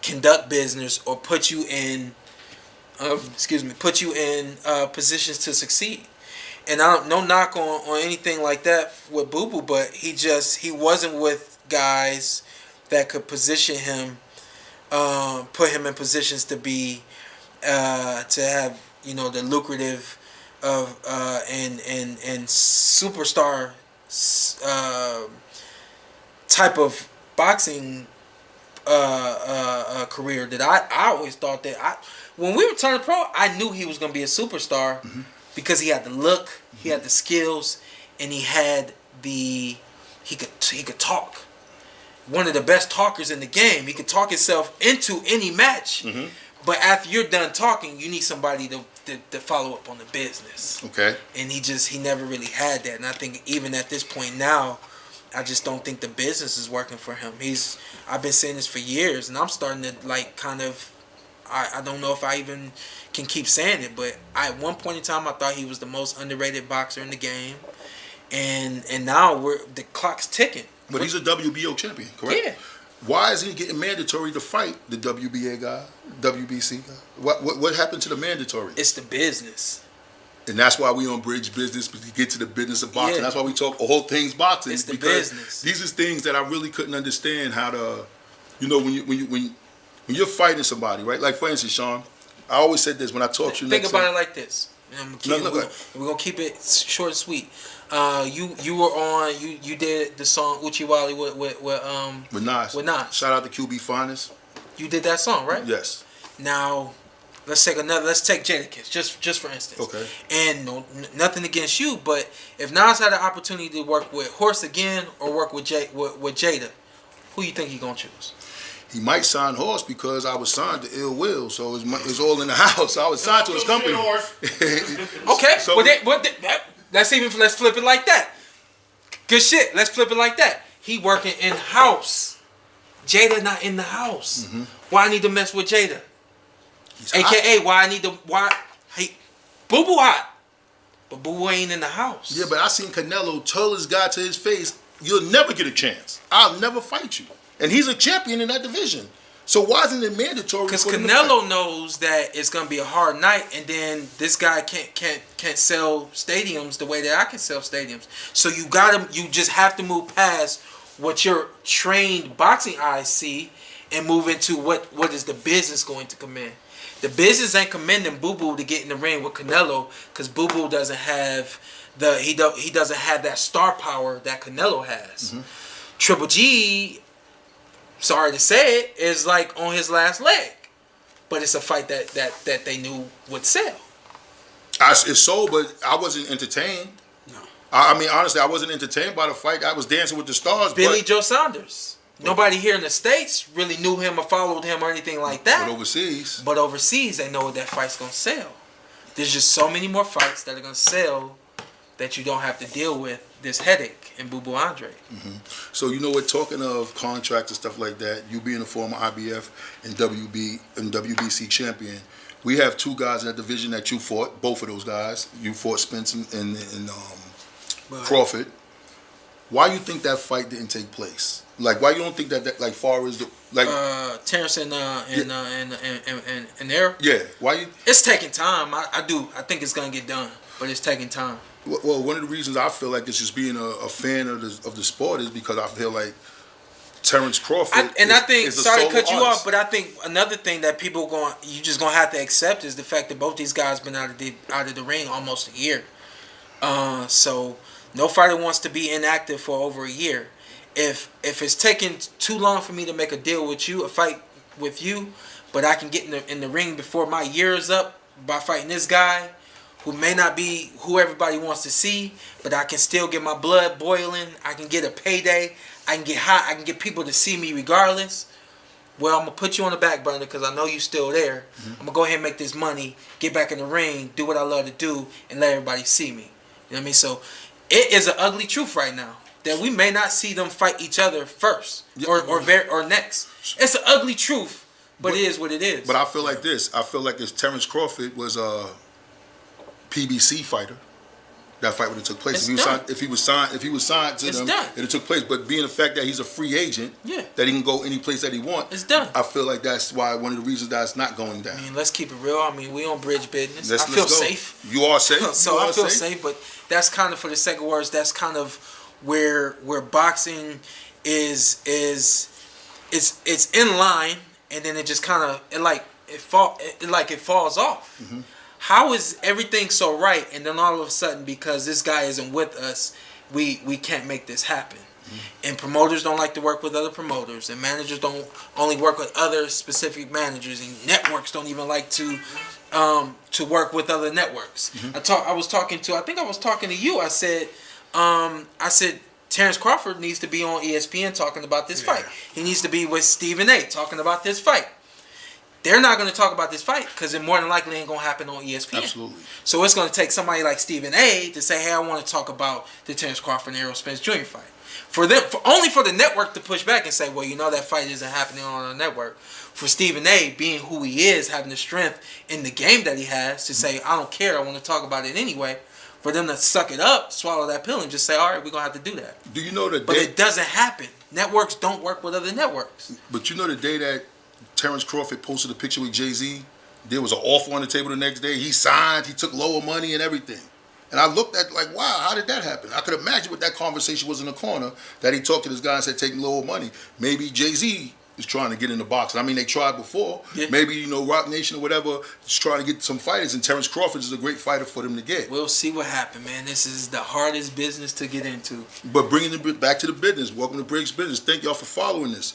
conduct business or put you in, positions to succeed. And I don't, no knock on anything like that with Boo Boo, but he wasn't with guys that could position him, put him in positions to be, to have, you know, the lucrative of and superstar type of boxing career that I always thought that when we were turning pro, I knew he was gonna be a superstar because he had the look, he had the skills, and he could talk. One of the best talkers in the game. He could talk himself into any match. Mm-hmm. But after you're done talking, you need somebody to follow up on the business. Okay. And he never really had that. And I think even at this point now, I just don't think the business is working for him. I've been saying this for years, and I'm starting to like kind of, I don't know if I even can keep saying it, but at one point in time I thought he was the most underrated boxer in the game, and now the clock's ticking. But he's a WBO champion, correct? Yeah. Why is he getting mandatory to fight the WBA guy, WBC guy? What happened to the mandatory? It's the business. And that's why we on Bridge Business, because we get to the business of boxing. Yeah. That's why we talk all things boxing. It's the because business. These are things that I really couldn't understand how to, you know, when you're fighting somebody, right? Like for instance, Shawn, I always said this when I talk to you. Think about it like this. We're gonna keep it short and sweet. You were on. You did the song Uchi Wally with Nas. With Nas. Shout out to QB Finest. You did that song, right? Yes. Now, let's take Jadakiss, just for instance. Okay. And nothing against you, but if Nas had an opportunity to work with Horse again or work with Jada, who you think he gonna choose? He might sign Horse because I was signed to Ill Will, so it's all in the house. I was signed to his company. Okay, So- let's flip it like that. Good shit. Let's flip it like that. He working in house. Jada not in the house. Mm-hmm. Why I need to mess with Jada? He's AKA Boo Boo hot, but Boo Boo ain't in the house. Yeah, but I seen Canelo tell his guy to his face, "You'll never get a chance. I'll never fight you." And he's a champion in that division. So why isn't it mandatory? Because for him to Canelo fight? knows that it's gonna be a hard night, and then this guy can't sell stadiums the way that I can sell stadiums. So you just have to move past what your trained boxing eyes see, and move into what is the business going to command. The business ain't commending Boo Boo to get in the ring with Canelo because Boo Boo doesn't have he doesn't have that star power that Canelo has. Triple G, sorry to say it, is like on his last leg, but it's a fight that they knew would sell. It's sold, but I wasn't entertained. No, I mean honestly, I wasn't entertained by the fight. I was Dancing with the Stars. Billy Joe Saunders. Nobody here in the States really knew him or followed him or anything like that. But overseas, they know that fight's gonna sell. There's just so many more fights that are gonna sell that you don't have to deal with this headache in Boo Boo Andre. So you know what? Talking of contracts and stuff like that, you being a former IBF and WBC champion, we have two guys in that division that you fought. Both of those guys, you fought Spence and Crawford. Why you think that fight didn't take place? Like, why you don't think that like far as the like Terrence and Errol? Yeah. Why you? It's taking time. I think it's gonna get done, but it's taking time. Well, one of the reasons I feel like it's just being a fan of the sport is because I feel like Terrence Crawford. I think sorry to cut you off, but I think another thing that you just gonna have to accept is the fact that both these guys been out of the ring almost a year. So no fighter wants to be inactive for over a year. If it's taking too long for me to make a deal with you, a fight with you, but I can get in the ring before my year is up by fighting this guy, who may not be who everybody wants to see, but I can still get my blood boiling. I can get a payday. I can get hot. I can get people to see me regardless. Well, I'm gonna put you on the back burner because I know you're still there. I'm gonna go ahead and make this money, get back in the ring, do what I love to do, and let everybody see me. You know what I mean? So it is an ugly truth right now that we may not see them fight each other first or next. It's an ugly truth, but it is what it is. But I feel like this. I feel like if Terrence Crawford was a PBC fighter, that fight would have took place. If he was signed to them, it took place. But being the fact that he's a free agent, that he can go any place that he wants, it's done. I feel like that's why one of the reasons that's not going down. I mean, let's keep it real. I mean, we on bridge business. I feel safe. You are safe. I feel safe, but that's kind of, for the sake of words, that's kind of where boxing is it's in line, and then it just kind of it falls off. How is everything so right, and then all of a sudden, because this guy isn't with us, we can't make this happen? And promoters don't like to work with other promoters, and managers don't only work with other specific managers, and networks don't even like to work with other networks. I was talking to you. I said Terrence Crawford needs to be on ESPN talking about this fight. He needs to be with Stephen A. talking about this fight. They're not going to talk about this fight because it more than likely ain't going to happen on ESPN. Absolutely. So it's going to take somebody like Stephen A. to say, hey, I want to talk about the Terrence Crawford and Errol Spence Jr. fight. Only for the network to push back and say, well, that fight isn't happening on our network. For Stephen A., being who he is, having the strength in the game that he has, to say, I don't care, I want to talk about it anyway. For them to suck it up, swallow that pill, and just say, all right, we're going to have to do that. Do you know that? But it doesn't happen. Networks don't work with other networks. But you know the day that Terrence Crawford posted a picture with Jay-Z, there was an offer on the table the next day. He signed, he took lower money and everything. And I looked at like, wow, how did that happen? I could imagine what that conversation was in the corner, that he talked to this guy and said, take lower money. Maybe Jay-Z is trying to get in the box. I mean, they tried before. Yeah. Maybe, Rock Nation or whatever is trying to get some fighters, and Terrence Crawford is a great fighter for them to get. We'll see what happens, man. This is the hardest business to get into. But bringing it back to the business, welcome to Briggs Business. Thank y'all for following this.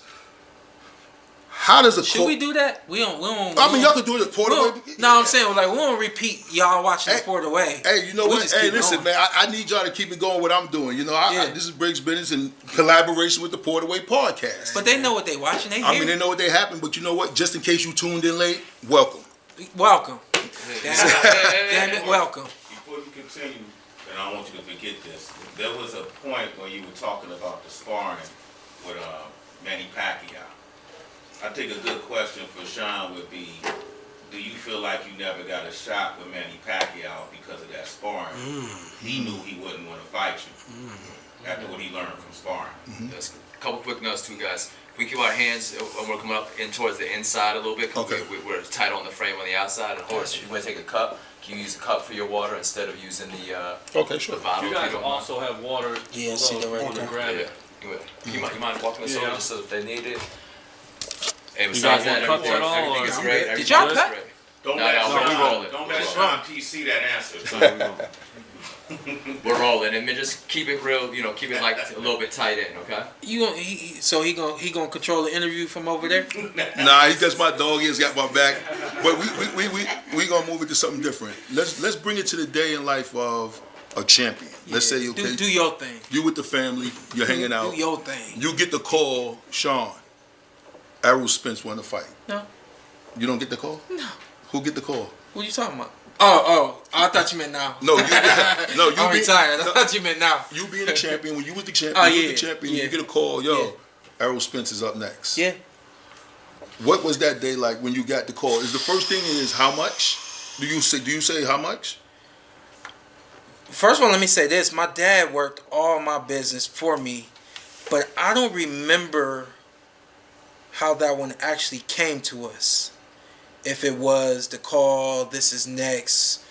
How does should we do that? We don't. I mean, y'all can do it PorterWay. No, I'm saying we won't repeat y'all watching PorterWay. Hey, you know what? Hey, listen, man. I need y'all to keep it going. What I'm doing, this is Briggs Business in collaboration with the PorterWay podcast. But they know what they watching. They know what they happen. But you know what? Just in case you tuned in late, welcome. Damn it, welcome. Before you continue, and I don't want you to forget this. There was a point where you were talking about the sparring with Manny Pacquiao. I think a good question for Shawn would be, do you feel like you never got a shot with Manny Pacquiao because of that sparring? He knew he wouldn't want to fight you after what he learned from sparring. Yes. A couple quick notes too, guys. We keep our hands, we're coming up in towards the inside a little bit. Okay. We're tight on the frame on the outside. And horse, if you want to take a cup, you use a cup for your water instead of using the the bottle. You guys also have water. Yeah, see the right to grab it. You mind walking us over just so if they need it? Hey, besides that, everything is great. Did y'all cut? Don't No, let no, we rolling. Don't let Sean PC that answer. We're rolling, and then just keep it real. Keep it like a little bit tight in. Okay. He gonna control the interview from over there. Nah, that's my dog. He's got my back. But we gonna move it to something different. Let's bring it to the day in life of a champion. Let's say Do your thing. you with the family, you're hanging out. Do your thing. You get the call, Shawn. Errol Spence won the fight. No. You don't get the call? No. Who get the call? What are you talking about? Oh, I thought you meant now. No, you I'm retired. No, I thought you meant now. You being the champion, when you was the champion, you get a call, Errol Spence is up next. Yeah. What was that day like when you got the call? Is the first thing is how much? Do you say how much? First one, let me say this. My dad worked all my business for me, but I don't remember how that one actually came to us. If it was the call, this is next,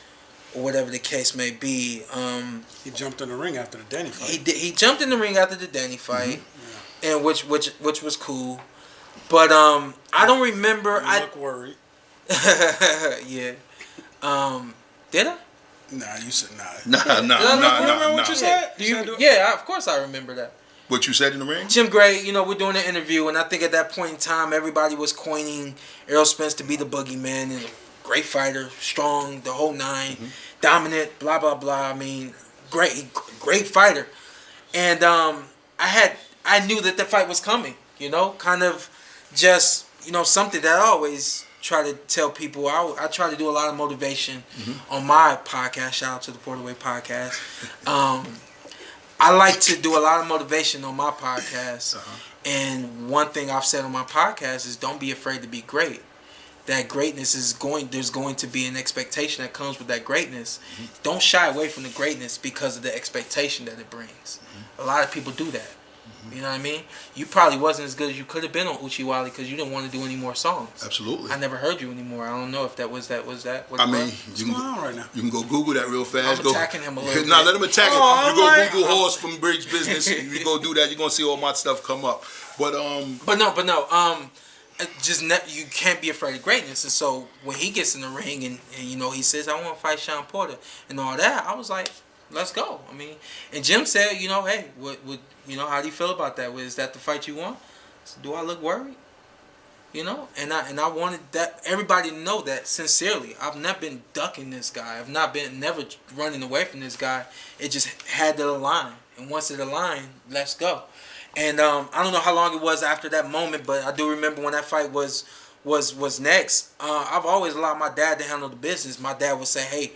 or whatever the case may be. He jumped in the ring after the Danny fight. He jumped in the ring after the Danny fight, and which was cool. But I don't remember. You look worried. Yeah. Did I? Nah, you said Nah. Remember what you said? Yeah, of course I remember that. What you said in the ring? Jim Gray, we're doing an interview, and I think at that point in time, everybody was coining Errol Spence to be the boogeyman, and a great fighter, strong, the whole nine, dominant, blah, blah, blah. I mean, great fighter. And I knew that the fight was coming, kind of just, something that I always try to tell people. I try to do a lot of motivation on my podcast. Shout out to the PorterWay podcast. I like to do a lot of motivation on my podcast. And one thing I've said on my podcast is don't be afraid to be great. That greatness there's going to be an expectation that comes with that greatness. Don't shy away from the greatness because of the expectation that it brings. A lot of people do that. You know what I mean? You probably wasn't as good as you could have been on Uchiwali because you didn't want to do any more songs. Absolutely. I never heard you anymore. I don't know if that was that. What What's going on right now? You can go Google that real fast. I'm attacking him a little bit. Nah, let him attack it. Oh, You go Google horse from Bridge Business. You go do that. You're gonna see all my stuff come up. But no. You can't be afraid of greatness. And so when he gets in the ring and he says, I want to fight Shawn Porter and all that, I was like, let's go. I mean, and Jim said, hey, what how do you feel about that? Is that the fight you want? So, do I look worried? And I wanted that everybody to know that sincerely. I've not been ducking this guy. I've never running away from this guy. It just had to align. And once it aligned, let's go. And I don't know how long it was after that moment, but I do remember when that fight was next. I've always allowed my dad to handle the business. My dad would say, hey,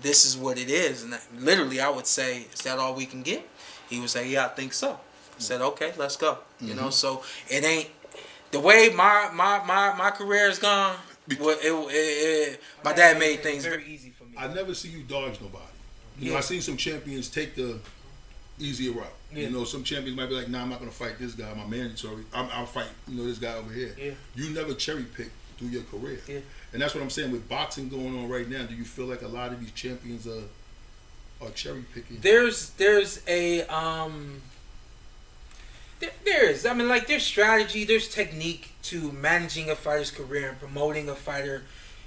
this is what it is. And literally I would say, is that all we can get? He would say, yeah, I think so. I said, okay, let's go. So it ain't the way my career is gone. My dad made things very easy for me. I never see you dodge nobody. I seen some champions take the easier route. Yeah. Some champions might be like, nah, I'm not gonna fight this guy. My mandatory. I'll fight this guy over here. Yeah. You never cherry pick through your career. Yeah. And that's what I'm saying with boxing going on right now. Do you feel like a lot of these champions are cherry picking? There's there's strategy, there's technique to managing a fighter's career and promoting a fighter.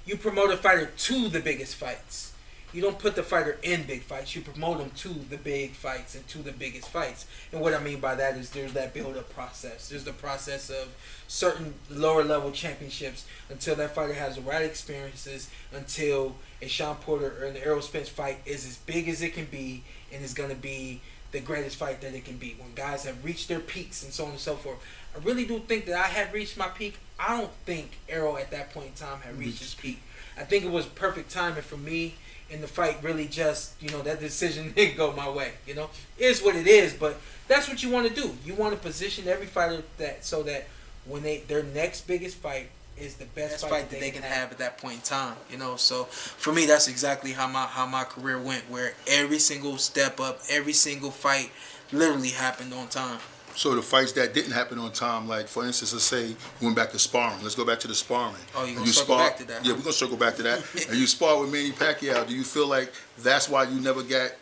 You promote a fighter to the biggest fights. You don't put the fighter in big fights. You promote them to the big fights and to the biggest fights. And what I mean by that is there's that build-up process. There's the process of certain lower-level championships until that fighter has the right experiences, until a Shawn Porter or an Errol Spence fight is as big as it can be and is going to be the greatest fight that it can be. When guys have reached their peaks and so on and so forth. I really do think that I had reached my peak. I don't think Errol at that point in time had reached his peak. I think it was perfect timing for me. And the fight really just, that decision didn't go my way. It is what it is, but that's what you want to do. You want to position every fighter so that when their next biggest fight is the best fight that they can have at that point in time. So for me, that's exactly how my career went, where every single step up, every single fight literally happened on time. So the fights that didn't happen on time, like for instance, let's say you went back to sparring. Let's go back to the sparring. Oh, you're going to circle back to that? Yeah, we're going to circle back to that. And you sparred with Manny Pacquiao. Do you feel like that's why you never got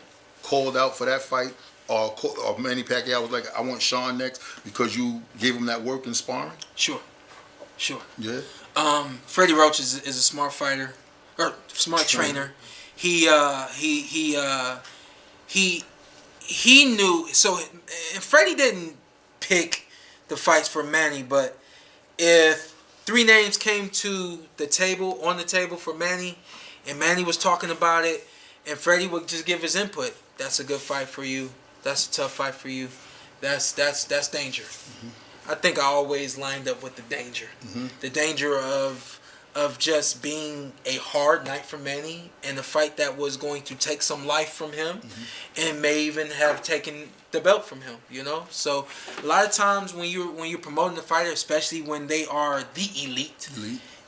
called out for that fight? Or Manny Pacquiao was like, I want Shawn next because you gave him that work in sparring? Sure. Yeah? Freddie Roach is a smart fighter. or smart trainer. He knew. So and Freddie didn't pick the fights for Manny, but if 3 names came to the table on the table for Manny, and Manny was talking about it, and Freddie would just give his input. That's a good fight for you. That's a tough fight for you. That's danger. I think I always lined up with the danger. The danger of just being a hard night for Manny, and a fight that was going to take some life from him, and may even have taken the belt from him. You know, so a lot of times when you're promoting the fighter, especially when they are the elite,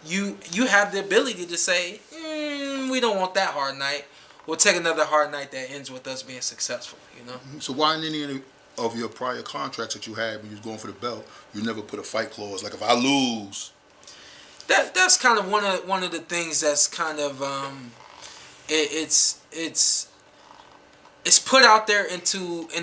you have the ability to say, we don't want that hard night. We'll take another hard night that ends with us being successful. You know. So why in any of your prior contracts that you had when you was going for the belt, you never put a fight clause like if I lose? That's kind of one of the things that's kind of it's put out there in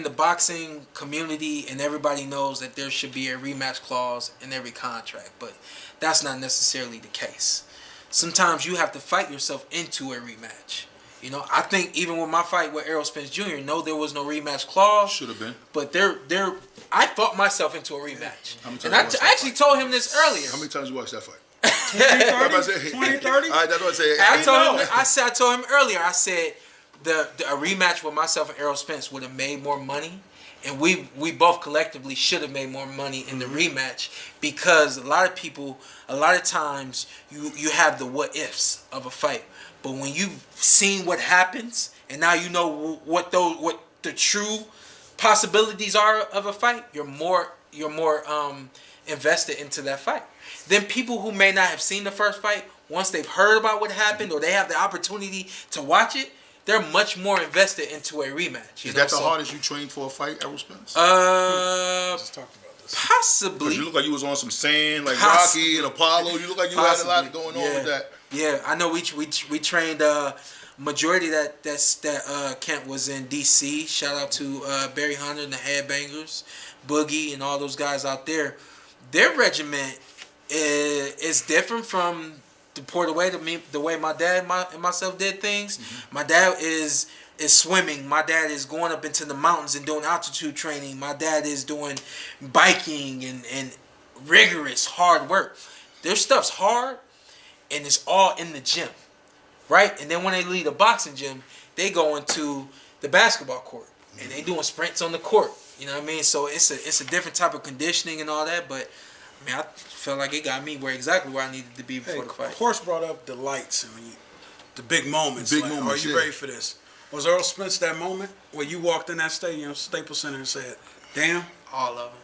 the boxing community, and everybody knows that there should be a rematch clause in every contract, but that's not necessarily the case. Sometimes you have to fight yourself into a rematch. You know, I think even with my fight with Errol Spence Jr., no, there was no rematch clause. Should have been. But I fought myself into a rematch. And I actually told him this earlier. How many times you watched that fight? 20, 30? All right, that's what I say. I told him earlier, I said a rematch with myself and Errol Spence would have made more money. And we both collectively should have made more money in the rematch, because a lot of times you have the what ifs of a fight. But when you've seen what happens, and now you know what the true possibilities are of a fight, you're more invested into that fight. Then people who may not have seen the first fight, once they've heard about what happened or they have the opportunity to watch it, they're much more invested into a rematch. Is that the hardest you trained for a fight, Errol Spence? Just talked about this. Possibly. You look like you was on some sand, like Rocky and Apollo. You look like you had a lot going on with that. Yeah, I know. We trained majority that camp was in DC. Shout out to Barry Hunter and the Headbangers, Boogie, and all those guys out there. Their regiment is different from the PorterWay, the way my dad and myself did things. My dad is swimming. My dad is going up into the mountains and doing altitude training. My dad is doing biking and rigorous hard work. Their stuff's hard, and it's all in the gym, right? And then when they leave the boxing gym, they go into the basketball court, and they doing sprints on the court. You know what I mean? So it's a different type of conditioning and all that, but I mean, I felt like it got me exactly where I needed to be before the fight. Horst brought up the lights and the big moments. Big moments, Are you ready for this? Was Errol Spence that moment where you walked in that stadium, Staples Center, and said, "Damn"? All of them.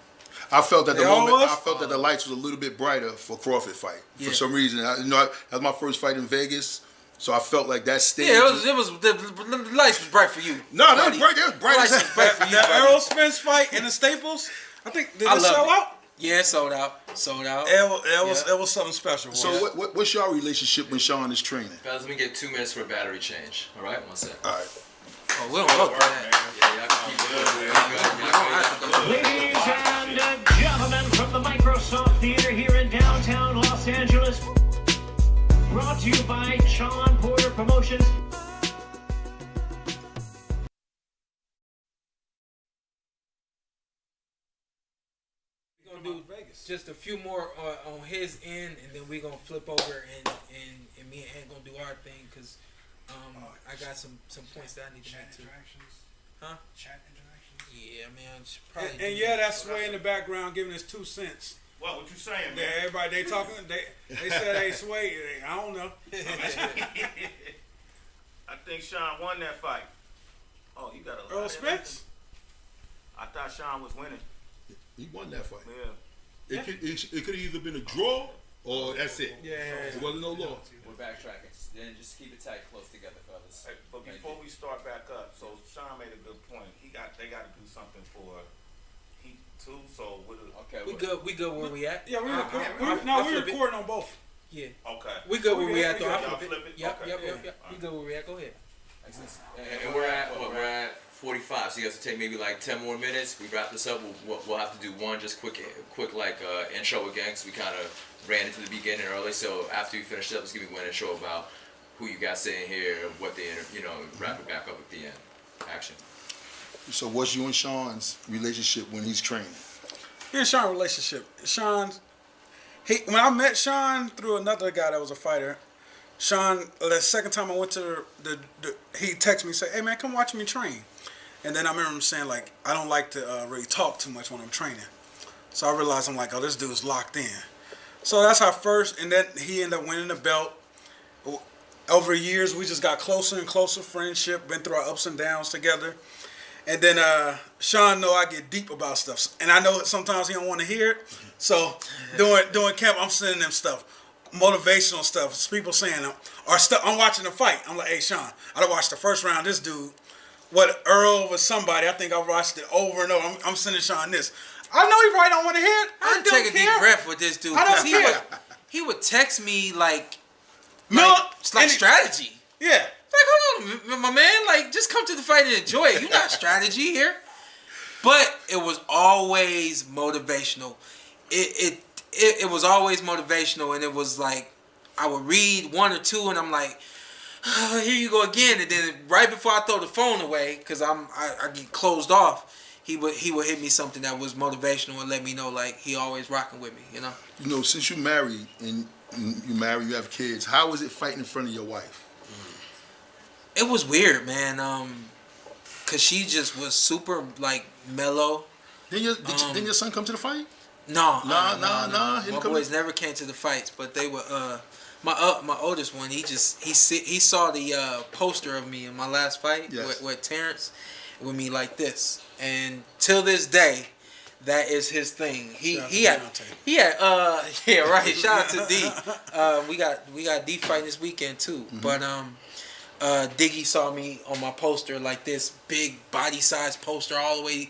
I felt that I felt that the lights was a little bit brighter for Crawford fight. Yeah. For some reason, that was my first fight in Vegas, so I felt like that stage. Yeah, it was the lights was bright for you. No, that was bright. That was bright as hell. Bright for you. The Errol Spence fight in the Staples, I think, did it sell out? Yeah, sold out. It was something special. So what's your relationship when Shawn is training? Guys, let me get 2 minutes for a battery change. All right, 1 sec. All right. Oh, we don't know that. Ladies and gentlemen, from the Microsoft Theater here in downtown Los Angeles, brought to you by Shawn Porter Promotions. We're gonna do just a few more on his end, and then we're gonna flip over and me and Ant gonna do our thing, because I got some points that I need to make too. Huh? Chat interactions. Yeah, man. Probably And yeah, that's Sway in the background giving us 2 cents. What you saying, man? Yeah, everybody they talking. They said they Sway. I don't know. I think Shawn won that fight. Oh, you got a lot. Errol Spence. I thought Shawn was winning. He won that fight. Yeah. It could have either been a draw or that's it. Yeah. It wasn't no law. We're backtracking. Then just keep it tight, close together, fellas. Hey, but before we start back up, so Shawn made a good point. They got to do something for Heat 2. So Okay. We good where we at? Yeah, we're flip it. recording on both. Yeah. Okay. We good where we at though. Y'all I'll flip flip it. it? Yep. Okay. We good where we at. Go ahead. And we're at 45. So you guys will take maybe like 10 more minutes. We wrap this up. We'll have to do one just quick like intro again, because we kind of ran into the beginning early. So after we finish up, let's give you one intro about who you got sitting here, what they, wrap it back up at the end. Action. So what's you and Shawn's relationship when he's training? Me and Shawn relationship. When I met Shawn through another guy that was a fighter, Shawn, the second time I went to he texted me, say, "Hey man, come watch me train." And then I remember him saying, like, I don't like to really talk too much when I'm training. So I realized, I'm like, oh, this dude's locked in. So that's our first, and then he ended up winning the belt. Over years, we just got closer and closer friendship, been through our ups and downs together. And then Shawn know I get deep about stuff. And I know that sometimes he don't want to hear it. So during camp, I'm sending them stuff, motivational stuff. It's people saying, or stuff. I'm watching the fight. I'm like, hey, Shawn, I done watched the first round. This dude, Earl or somebody, I think I watched it over and over. I'm sending Shawn this. I know he probably don't want to hear it. I don't take a deep breath with this dude. I don't care. He would text me like it's like strategy. Yeah. Like, hold on, my man. Like, just come to the fight and enjoy it. You're not strategy here. But it was always motivational. It was always motivational, and it was like I would read one or two, and I'm like, oh, here you go again. And then right before I throw the phone away, because I get closed off, he would hit me something that was motivational and let me know like he always rocking with me. Since you married and you have kids, how was it fighting in front of your wife? It was weird, man. Cause she just was super like mellow. Didn't your son come to the fight? No. My boys never came to the fights, but they were. My oldest one, he saw the poster of me in my last fight with Terrence, with me like this, and till this day, that is his thing. He had yeah, right. Shout out to D. We got D fighting this weekend too, but Diggy saw me on my poster like this big body size poster all the way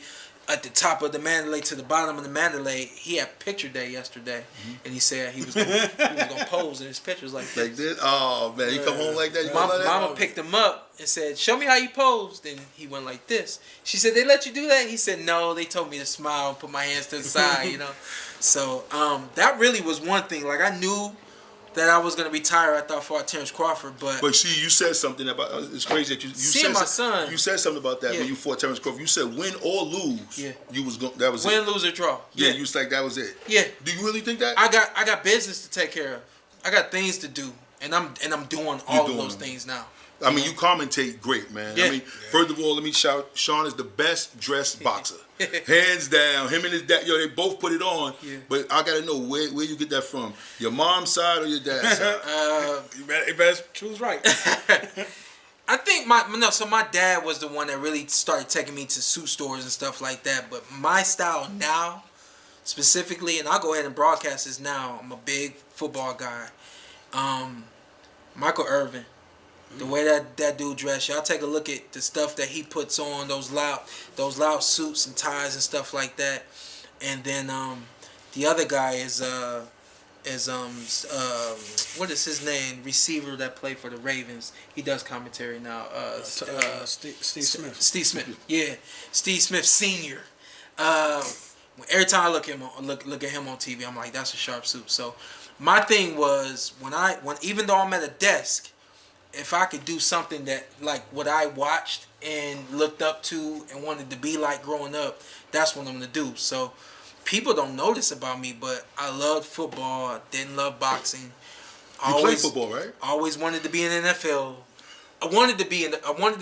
at the top of the Mandalay to the bottom of the Mandalay. He had picture day yesterday, and he said he was gonna pose in his pictures like this. Like this? Oh man, you come home like that? Mama picked him up and said, "Show me how you posed." And he went like this. She said, "They let you do that?" He said, "No, they told me to smile and put my hands to the side." So that really was one thing. Like I knew that I was gonna retire after I fought Terrence Crawford, but see, you said something about it's crazy that you seeing said my son. You said something about that when you fought Terrence Crawford. You said win or lose. Yeah. That was win, it. lose or draw. Yeah, you was like that was it. Yeah. Do you really think that? I got business to take care of. I got things to do, and I'm doing all of those things now. I mean, you commentate great, man. I mean, first of all, let me shout, Shawn is the best dressed boxer. Hands down. Him and his dad, they both put it on. Yeah. But I got to know, where you get that from? Your mom's side or your dad's side? You better choose right. I think my dad was the one that really started taking me to suit stores and stuff like that. But my style now, specifically, and I'll go ahead and broadcast this now, I'm a big football guy. Michael Irvin. The way that dude dressed, y'all take a look at the stuff that he puts on, those loud suits and ties and stuff like that. And then the other guy is what is his name? Receiver that played for the Ravens. He does commentary now. Steve Smith. Steve Smith. Yeah, Steve Smith Senior. Every time I look at him on TV, I'm like, that's a sharp suit. So my thing was when even though I'm at a desk, if I could do something that like what I watched and looked up to and wanted to be like growing up, that's what I'm gonna do. So people don't know this about me, but I loved football. I didn't love boxing. You played football, right? Always wanted to be in the NFL. I wanted to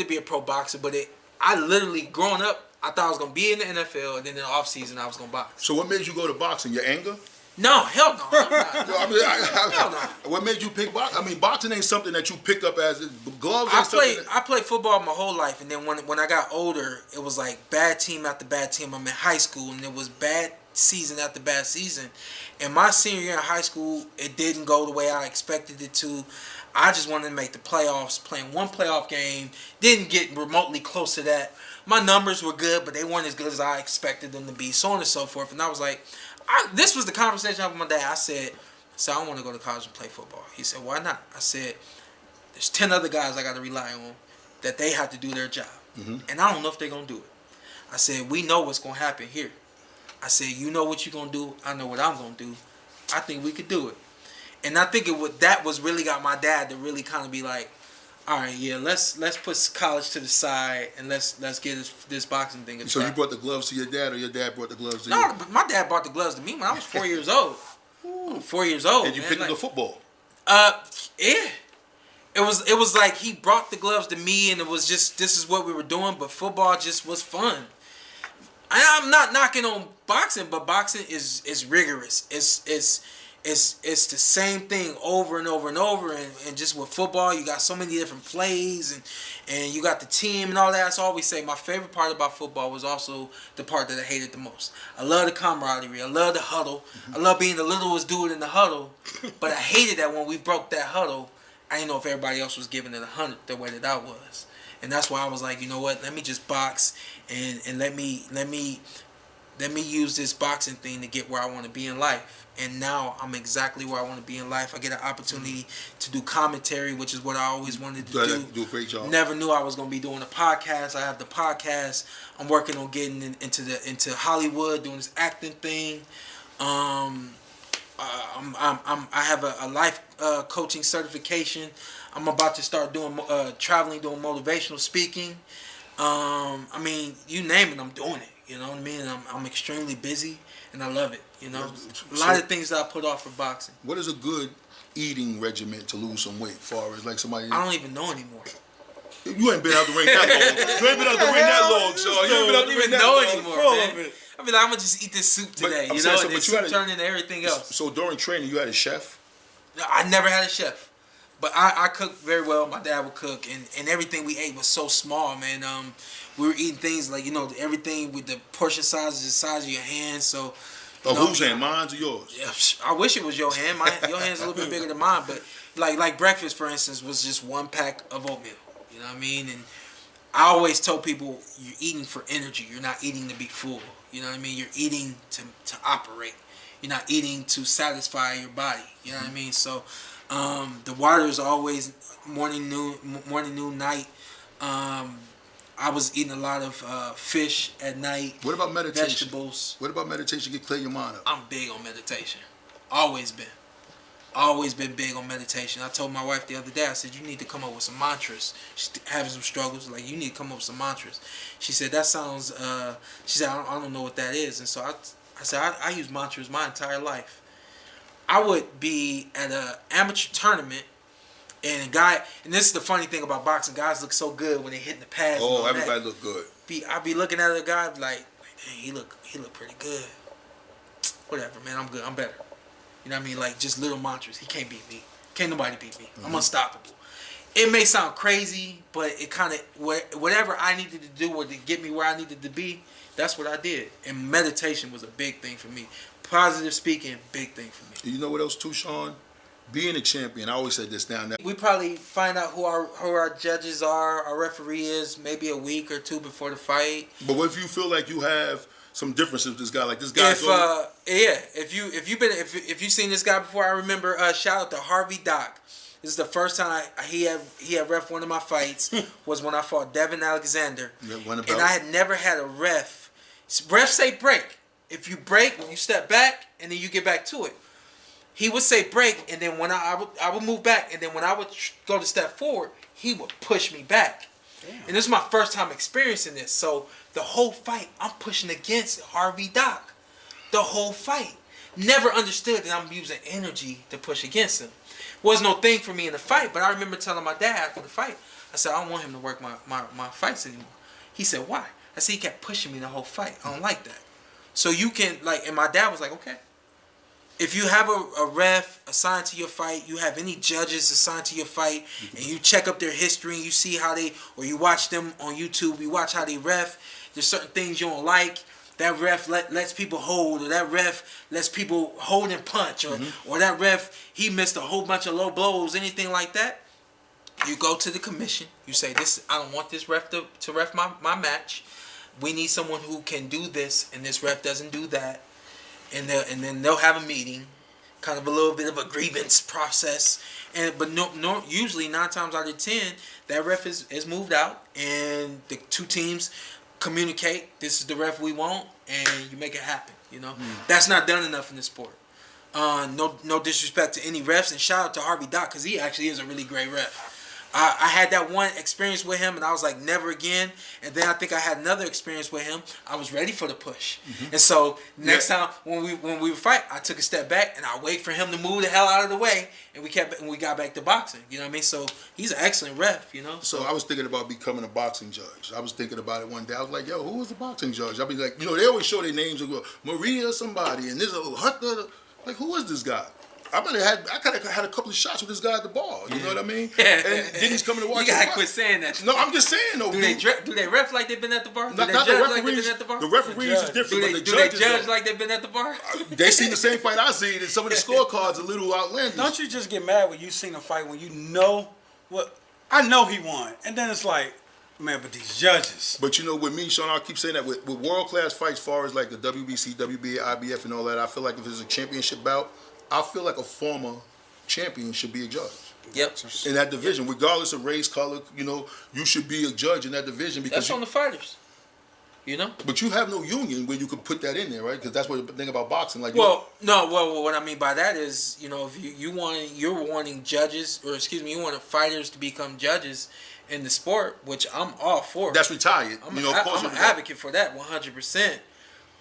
be a pro boxer, but I literally growing up, I thought I was gonna be in the NFL, and then in the off season I was gonna box. So what made you go to boxing? Your anger? No, hell no. Hell no. What made you pick boxing? I mean, boxing ain't something that you pick up as gloves. I played football my whole life, and then when I got older, it was like bad team after bad team. I'm in high school, and it was bad season after bad season. And my senior year in high school, it didn't go the way I expected it to. I just wanted to make the playoffs, playing one playoff game. Didn't get remotely close to that. My numbers were good, but they weren't as good as I expected them to be, so on and so forth. And I was like, this was the conversation I had with my dad. I said, I want to go to college and play football. He said, why not? I said, there's 10 other guys I got to rely on that they have to do their job. Mm-hmm. And I don't know if they're going to do it. I said, we know what's going to happen here. I said, you know what you're going to do. I know what I'm going to do. I think we could do it. And I think that was really got my dad to really kind of be like, all right, yeah, let's put college to the side and let's get this boxing thing. So you brought the gloves to your dad, or your dad brought the gloves to you? No, but my dad brought the gloves to me when I was 4 years old. I'm 4 years old. And you man. picked up the football. Yeah. It was like he brought the gloves to me, and it was just this is what we were doing. But football just was fun. I'm not knocking on boxing, but boxing is rigorous. It's the same thing over and over and over, and just with football, you got so many different plays, and you got the team and all that. So I always say my favorite part about football was also the part that I hated the most. I love the camaraderie. I love the huddle. I love being the littlest dude in the huddle, but I hated that when we broke that huddle, I didn't know if everybody else was giving it 100 the way that I was. And that's why I was like, you know what? Let me just box and let me use this boxing thing to get where I want to be in life. And now I'm exactly where I want to be in life. I get an opportunity to do commentary, which is what I always wanted to do. Do a great job. Never knew I was going to be doing a podcast. I have the podcast. I'm working on getting into Hollywood, doing this acting thing. I have a life coaching certification. I'm about to start doing traveling, doing motivational speaking. I mean, you name it, I'm doing it. You know what I mean? I'm extremely busy, and I love it. You know, a lot of things that I put off for boxing. What is a good eating regimen to lose some weight? Far as like somebody, I don't even know anymore. You ain't been out the ring that long. You ain't been out the ring that long, so you ain't been out the ring that long. Anymore, man. I mean, I'm gonna just eat this soup today. But, you know, so, and then soup turn into everything else. So during training, you had a chef? I never had a chef, but I cooked very well. My dad would cook, and everything we ate was so small, man. We were eating things like, you know, everything with the portion size is the size of your hand. So, whose hand, mine or yours? Yeah, I wish it was your hand. Your hand's a little bit bigger than mine, but like breakfast, for instance, was just 1 pack of oatmeal. You know what I mean? And I always tell people, you're eating for energy. You're not eating to be full. You know what I mean? You're eating to operate. You're not eating to satisfy your body. You know what I mean? So the water is always morning, noon, night. I was eating a lot of fish at night. What about meditation? Vegetables. What about meditation to clear your mind up? I'm big on meditation. Always been. Always been big on meditation. I told my wife the other day, I said, you need to come up with some mantras. She's having some struggles. Like, you need to come up with some mantras. She said, that sounds, she said, I don't know what that is. And so I said, I use mantras my entire life. I would be at an amateur tournament, and a guy, and this is the funny thing about boxing, guys look so good when they hit the pads. Oh, everybody look good. I'd be looking at a guy like, dang, he look pretty good. Whatever, man, I'm good. I'm better. You know what I mean? Like, just little mantras. He can't beat me. Can't nobody beat me. I'm unstoppable. It may sound crazy, but it kind of, whatever I needed to do or to get me where I needed to be, that's what I did. And meditation was a big thing for me. Positive speaking, big thing for me. You know what else too, Shawn? Being a champion, I always said this down there. We probably find out who our judges are, our referee is, maybe a week or two before the fight. But what if you feel like you have some differences with this guy? Like, this guy. If you've seen this guy before, I remember. Shout out to Harvey Dock. This is the first time he had ref one of my fights. Was when I fought Devin Alexander, and I had never had a ref. Refs say break. If you break, you step back, and then you get back to it. He would say break, and then when I would move back, and then when I would go to step forward, he would push me back. Damn. And this is my first time experiencing this. So the whole fight, I'm pushing against Harvey Dock. The whole fight. Never understood that I'm using energy to push against him. Was no thing for me in the fight, but I remember telling my dad after the fight, I said, I don't want him to work my fights anymore. He said, why? I said, he kept pushing me the whole fight. I don't like that. So you can, like, and my dad was like, okay. If you have a ref assigned to your fight, you have any judges assigned to your fight, and you check up their history and you see how they, or you watch them on YouTube, you watch how they ref, there's certain things you don't like, that ref lets people hold, or that ref lets people hold and punch, or that ref, he missed a whole bunch of low blows, anything like that, you go to the commission, you say, I don't want this ref to ref my match, we need someone who can do this, and this ref doesn't do that. And then they'll have a meeting, kind of a little bit of a grievance process, but usually 9 times out of 10 that ref is moved out, and the two teams communicate. This is the ref we want, and you make it happen. You know, that's not done enough in this sport. No disrespect to any refs, and shout out to Harvey Dock because he actually is a really great ref. I had that one experience with him, and I was like, never again. And then I think I had another experience with him. I was ready for the push, and so next time when we would fight, I took a step back and I wait for him to move the hell out of the way, and we got back to boxing. You know what I mean? So he's an excellent ref. You know. So I was thinking about becoming a boxing judge. I was thinking about it one day. I was like, yo, who was the boxing judge? I'll be like, you know, they always show their names and go Maria somebody, and there's a Hunter. Like, who is this guy? I could have had a couple of shots with this guy at the bar. You know what I mean? And then he's coming to watch. You gotta quit saying that. No, I'm just saying though. Do they ref like they've been at the bar? Not the referees. The referees is different, but the judges. Do they judge like they've been at the bar? They seen the same fight I seen, and some of the scorecards a little outlandish. Don't you just get mad when you seen a fight when you know what? I know he won, and then it's like, man, but these judges. But you know, with me, Sean, I keep saying that with world class fights, as far as like the WBC, WBA, IBF, and all that, I feel like if there's a championship bout, I feel like a former champion should be a judge. Yep. In that division, regardless of race, color, you know, you should be a judge in that division because that's on the fighters. You know. But you have no union where you could put that in there, right? Because that's what the thing about boxing. Like, well, what I mean by that is, you know, if you're wanting judges, or excuse me, you want fighters to become judges in the sport, which I'm all for. That's retired. I'm an advocate for that 100%.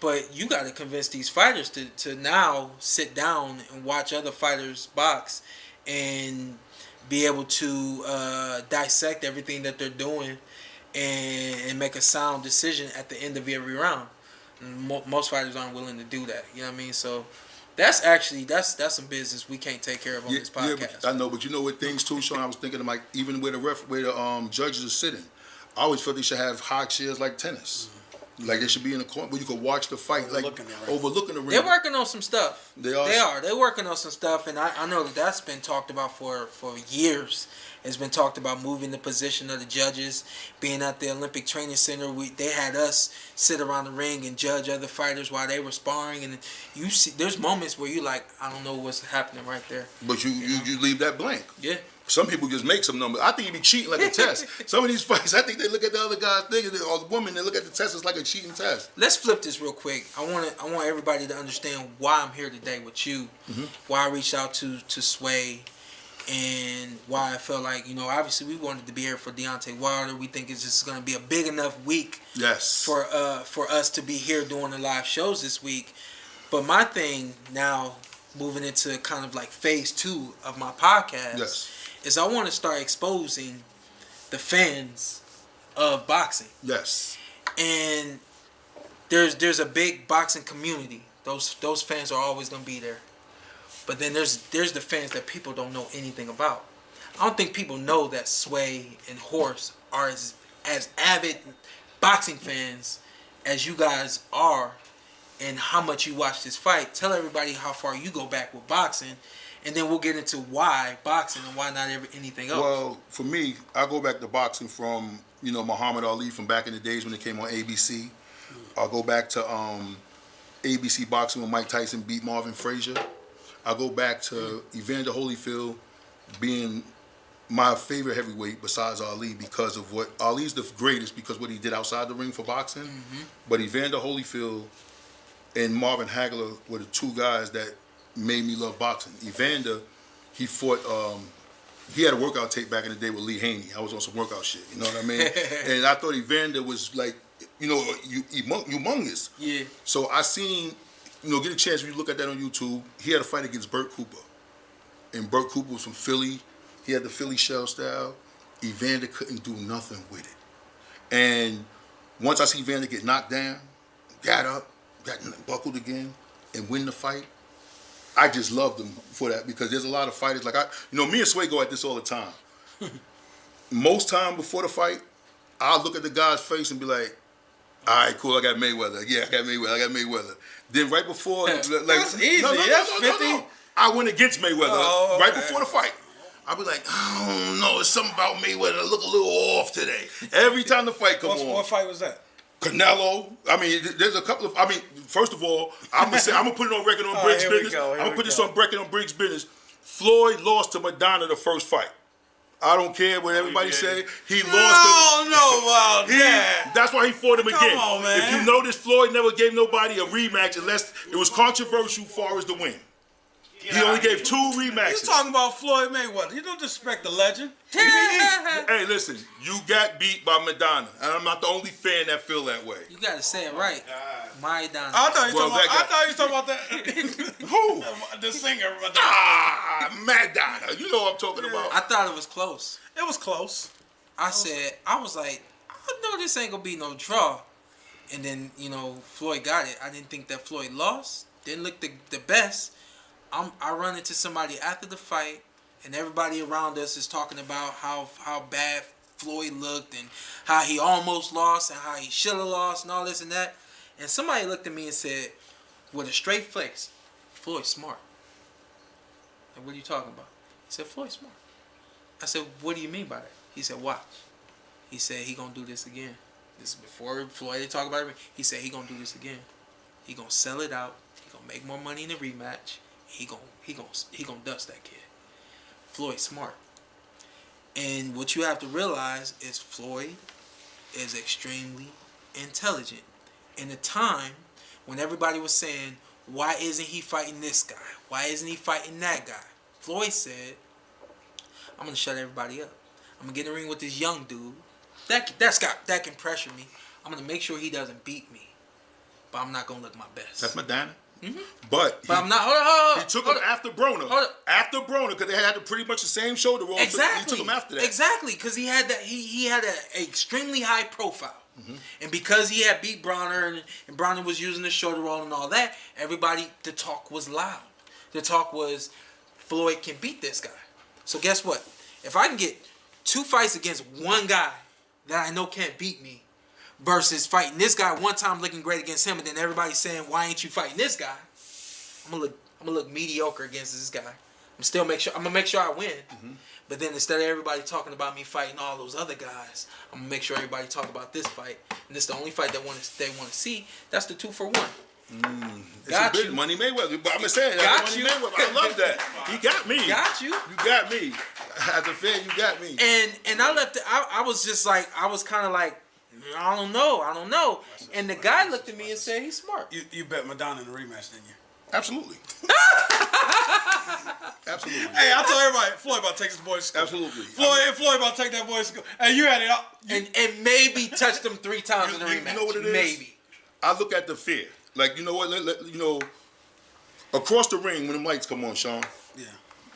But you got to convince these fighters to now sit down and watch other fighters box and be able to dissect everything that they're doing and make a sound decision at the end of every round. Most fighters aren't willing to do that. You know what I mean? So that's some business we can't take care of on this podcast. Yeah, I know, but you know what things too, Sean? I was thinking of like even where the judges are sitting. I always felt they should have high chairs like tennis. Like they should be in a corner where you could watch the fight, overlooking the ring. They're working on some stuff. They are. They're working on some stuff, and I know that's been talked about for years. It's been talked about moving the position of the judges, being at the Olympic Training Center. They had us sit around the ring and judge other fighters while they were sparring, and you see, there's moments where you like, I don't know what's happening right there. But you leave that blank. Yeah. Some people just make some numbers. I think you be cheating like a test. Some of these fights, I think they look at the other guy's thing, or the woman, they look at the test as like a cheating test. Let's flip this real quick. I want everybody to understand why I'm here today with you, why I reached out to Sway, and why I felt like, you know, obviously we wanted to be here for Deontay Wilder. We think it's just going to be a big enough week for us to be here doing the live shows this week. But my thing now, moving into kind of like phase 2 of my podcast, is I want to start exposing the fans of boxing. Yes. And there's a big boxing community. Those fans are always going to be there. But then there's the fans that people don't know anything about. I don't think people know that Sway and Horse are as avid boxing fans as you guys are, and how much you watch this fight. Tell everybody how far you go back with boxing, and then we'll get into why boxing and why not anything else. Well, for me, I go back to boxing from, you know, Muhammad Ali from back in the days when it came on ABC. I'll go back to ABC boxing when Mike Tyson beat Marvin Frazier. I'll go back to Evander Holyfield being my favorite heavyweight besides Ali because of what Ali's the greatest because what he did outside the ring for boxing. But Evander Holyfield and Marvin Hagler were the two guys that made me love boxing. Evander, he fought, he had a workout tape back in the day with Lee Haney. I was on some workout shit, you know what I mean? And I thought Evander was like, you know, humongous. Yeah. So I seen, you know, get a chance when you look at that on YouTube, he had a fight against Burt Cooper. And Burt Cooper was from Philly. He had the Philly shell style. Evander couldn't do nothing with it. And once I see Evander get knocked down, got up, got buckled again, and win the fight, I just loved him for that because there's a lot of fighters like me and Sway go at this all the time. Most time before the fight, I'll look at the guy's face and be like, all right, cool, I got Mayweather. Yeah, I got Mayweather. Then right before, like, that's easy. No. I went against Mayweather right before the fight. I'll be like, I don't know, it's something about Mayweather that look a little off today. Every time the fight comes on. What fight was that? Canelo. I mean, there's a couple of. I mean, first of all, I'm gonna put it on record on Briggs Business. I'm gonna put this on record on Briggs Business. Floyd lost to Madonna the first fight. I don't care what everybody say. He lost. I don't know about that. That's why he fought him again. Come on, man. If you notice, Floyd never gave nobody a rematch unless it was controversial as far as the win. He only gave 2 rematches. You talking about Floyd Mayweather? You don't disrespect the legend. Hey, listen, you got beat by Madonna, and I'm not the only fan that feel that way. You gotta say it right. Madonna. I thought you Well, was talking about that. Who? The singer. Madonna. You know what I'm talking about. I thought it was close. It was close. I was like, I know this ain't gonna be no draw. And then, Floyd got it. I didn't think that Floyd lost. Didn't look the best. I run into somebody after the fight, and everybody around us is talking about how bad Floyd looked and how he almost lost and how he should have lost and all this and that. And somebody looked at me and said, with a straight face, Floyd's smart. Like, what are you talking about? He said, Floyd's smart. I said, what do you mean by that? He said, watch. He said, he gonna do this again. This is before Floyd they talk about it. He said, he gonna do this again. He gonna sell it out. He gonna make more money in the rematch. He gonna dust that kid. Floyd's smart. And what you have to realize is Floyd is extremely intelligent. In a time when everybody was saying, why isn't he fighting this guy? Why isn't he fighting that guy? Floyd said, I'm gonna shut everybody up. I'm gonna get in the ring with this young dude. That can pressure me. I'm gonna make sure he doesn't beat me. But I'm not gonna look my best. That's Madonna. Mm-hmm. But I'm not. Hold he took him after Broner. After Broner, because they had pretty much the same shoulder roll. Exactly. He took him after that. Exactly, because he had that. He had an extremely high profile, and because he had beat Broner and Broner was using the shoulder roll and all that, the talk was loud. The talk was Floyd can beat this guy. So guess what? If I can get 2 fights against one guy that I know can't beat me, versus fighting this guy one time looking great against him, and then everybody saying, why ain't you fighting this guy? I'm gonna look mediocre against this guy. I'm gonna make sure I win. But then instead of everybody talking about me fighting all those other guys, I'm gonna make sure everybody talk about this fight. And this is the only fight they want to see. That's the 2 for 1. Got you. Money Mayweather. But I'm saying got Money you. Mayweather. I love that. He got me. Got you. You got me. As a fan, you got me. And I left it. I was just like, I was kind of like, I don't know. And the guy looked at me and said, he's smart. You bet Madonna in the rematch, didn't you? Absolutely. Absolutely. Hey, I told everybody, Floyd about to take his boy to school. Absolutely. Floyd about to take that boy to school. Hey, you had it out. And maybe touched him 3 times in the rematch. You know what it is? Maybe. I look at the fear. Like, you know what? Across the ring when the lights come on, Sean. Yeah.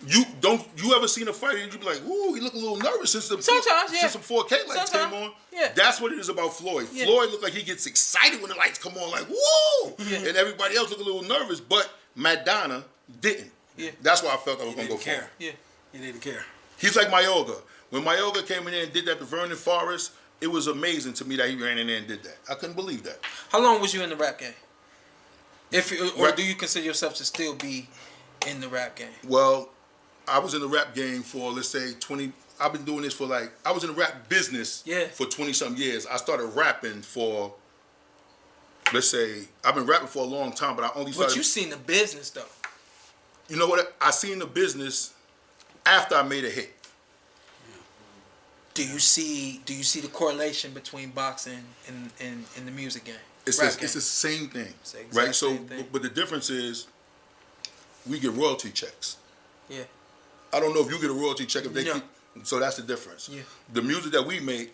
You ever seen a fighter and you be like, ooh, he look a little nervous since some 4K lights came on. Yeah. That's what it is about Floyd. Yeah. Floyd look like he gets excited when the lights come on, like, woo! Yeah. And everybody else look a little nervous, but Madonna didn't. Yeah. That's why I felt I was gonna go for him. Yeah. He didn't care. He's like Mayoga. When Mayoga came in there and did that to Vernon Forrest, it was amazing to me that he ran in there and did that. I couldn't believe that. How long was you in the rap game? Do you consider yourself to still be in the rap game? Well, I was in the rap game for, let's say, 20. I've been doing this for I was in the rap business for 20-something years. I started rapping for, let's say, I've been rapping for a long time, but I only started. But you seen the business, though. You know what? I seen the business after I made a hit. Do you see the correlation between boxing and the music game? It's the same thing, right? So, but the difference is we get royalty checks. Yeah. I don't know if you get a royalty check if they No. keep. So that's the difference. Yeah. The music that we make,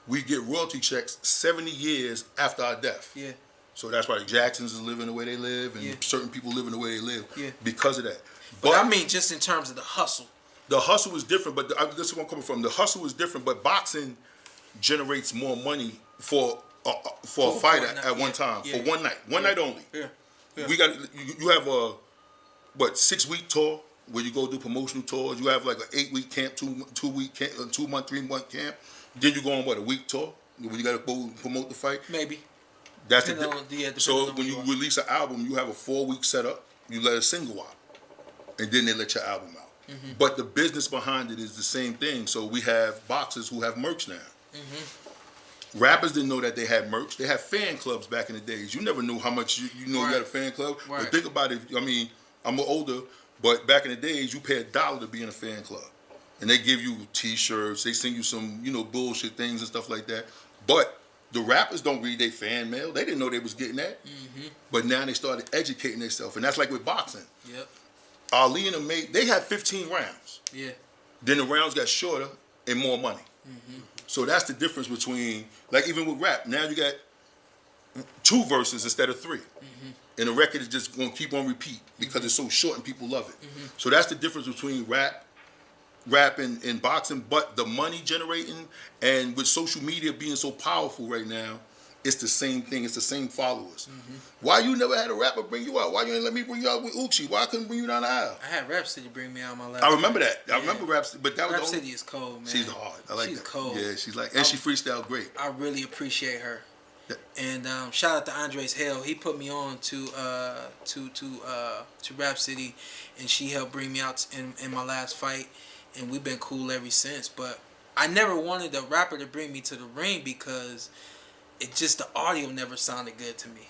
we get royalty checks 70 years after our death. Yeah. So that's why the Jacksons is living the way they live, and certain people living the way they live because of that. But I mean, just in terms of the hustle. The hustle is different, but this is where I'm coming from. The hustle is different, but boxing generates more money for a fighter at one time, for one night. One night only. Yeah. We got you have a 6-week tour where you go do promotional tours. You have like an 8-week camp, 2-week camp, 2-month, 3-month camp. Then you go on a week tour where you got to go promote the fight. Maybe. That's so when you release an album, you have a 4-week setup. You let a single out, and then they let your album out. Mm-hmm. But the business behind it is the same thing. So we have boxers who have merch now. Mm-hmm. Rappers didn't know that they had merch. They had fan clubs back in the days. You never knew how much you you had a fan club. Right. But think about it. I mean, I'm older, but back in the days, you pay $1 to be in a fan club. And they give you T-shirts. They send you some, bullshit things and stuff like that. But the rappers don't read their fan mail. They didn't know they was getting that. Mm-hmm. But now they started educating themselves. And that's like with boxing. Yep. Ali and them they had 15 rounds. Yeah. Then the rounds got shorter and more money. So that's the difference between, like even with rap, now you got 2 verses instead of 3. And the record is just going to keep on repeat because it's so short and people love it. So that's the difference between rap and boxing. But the money generating and with social media being so powerful right now, it's the same thing. It's the same followers. Why you never had a rapper bring you out? Why you didn't let me bring you out with Uchi? Why I couldn't bring you down the aisle? I had Rap City bring me out my last. I remember that. Yeah. I remember Rap City, but that was Rap the only... City is cold, man. She's hard. I like she's that. cold. Yeah, she's like, and she freestyle great. I really appreciate her. Yeah. And shout out to Andres Hale. He put me on to Rap City, and she helped bring me out in my last fight, and we've been cool ever since. But I never wanted a rapper to bring me to the ring because it just the audio never sounded good to me.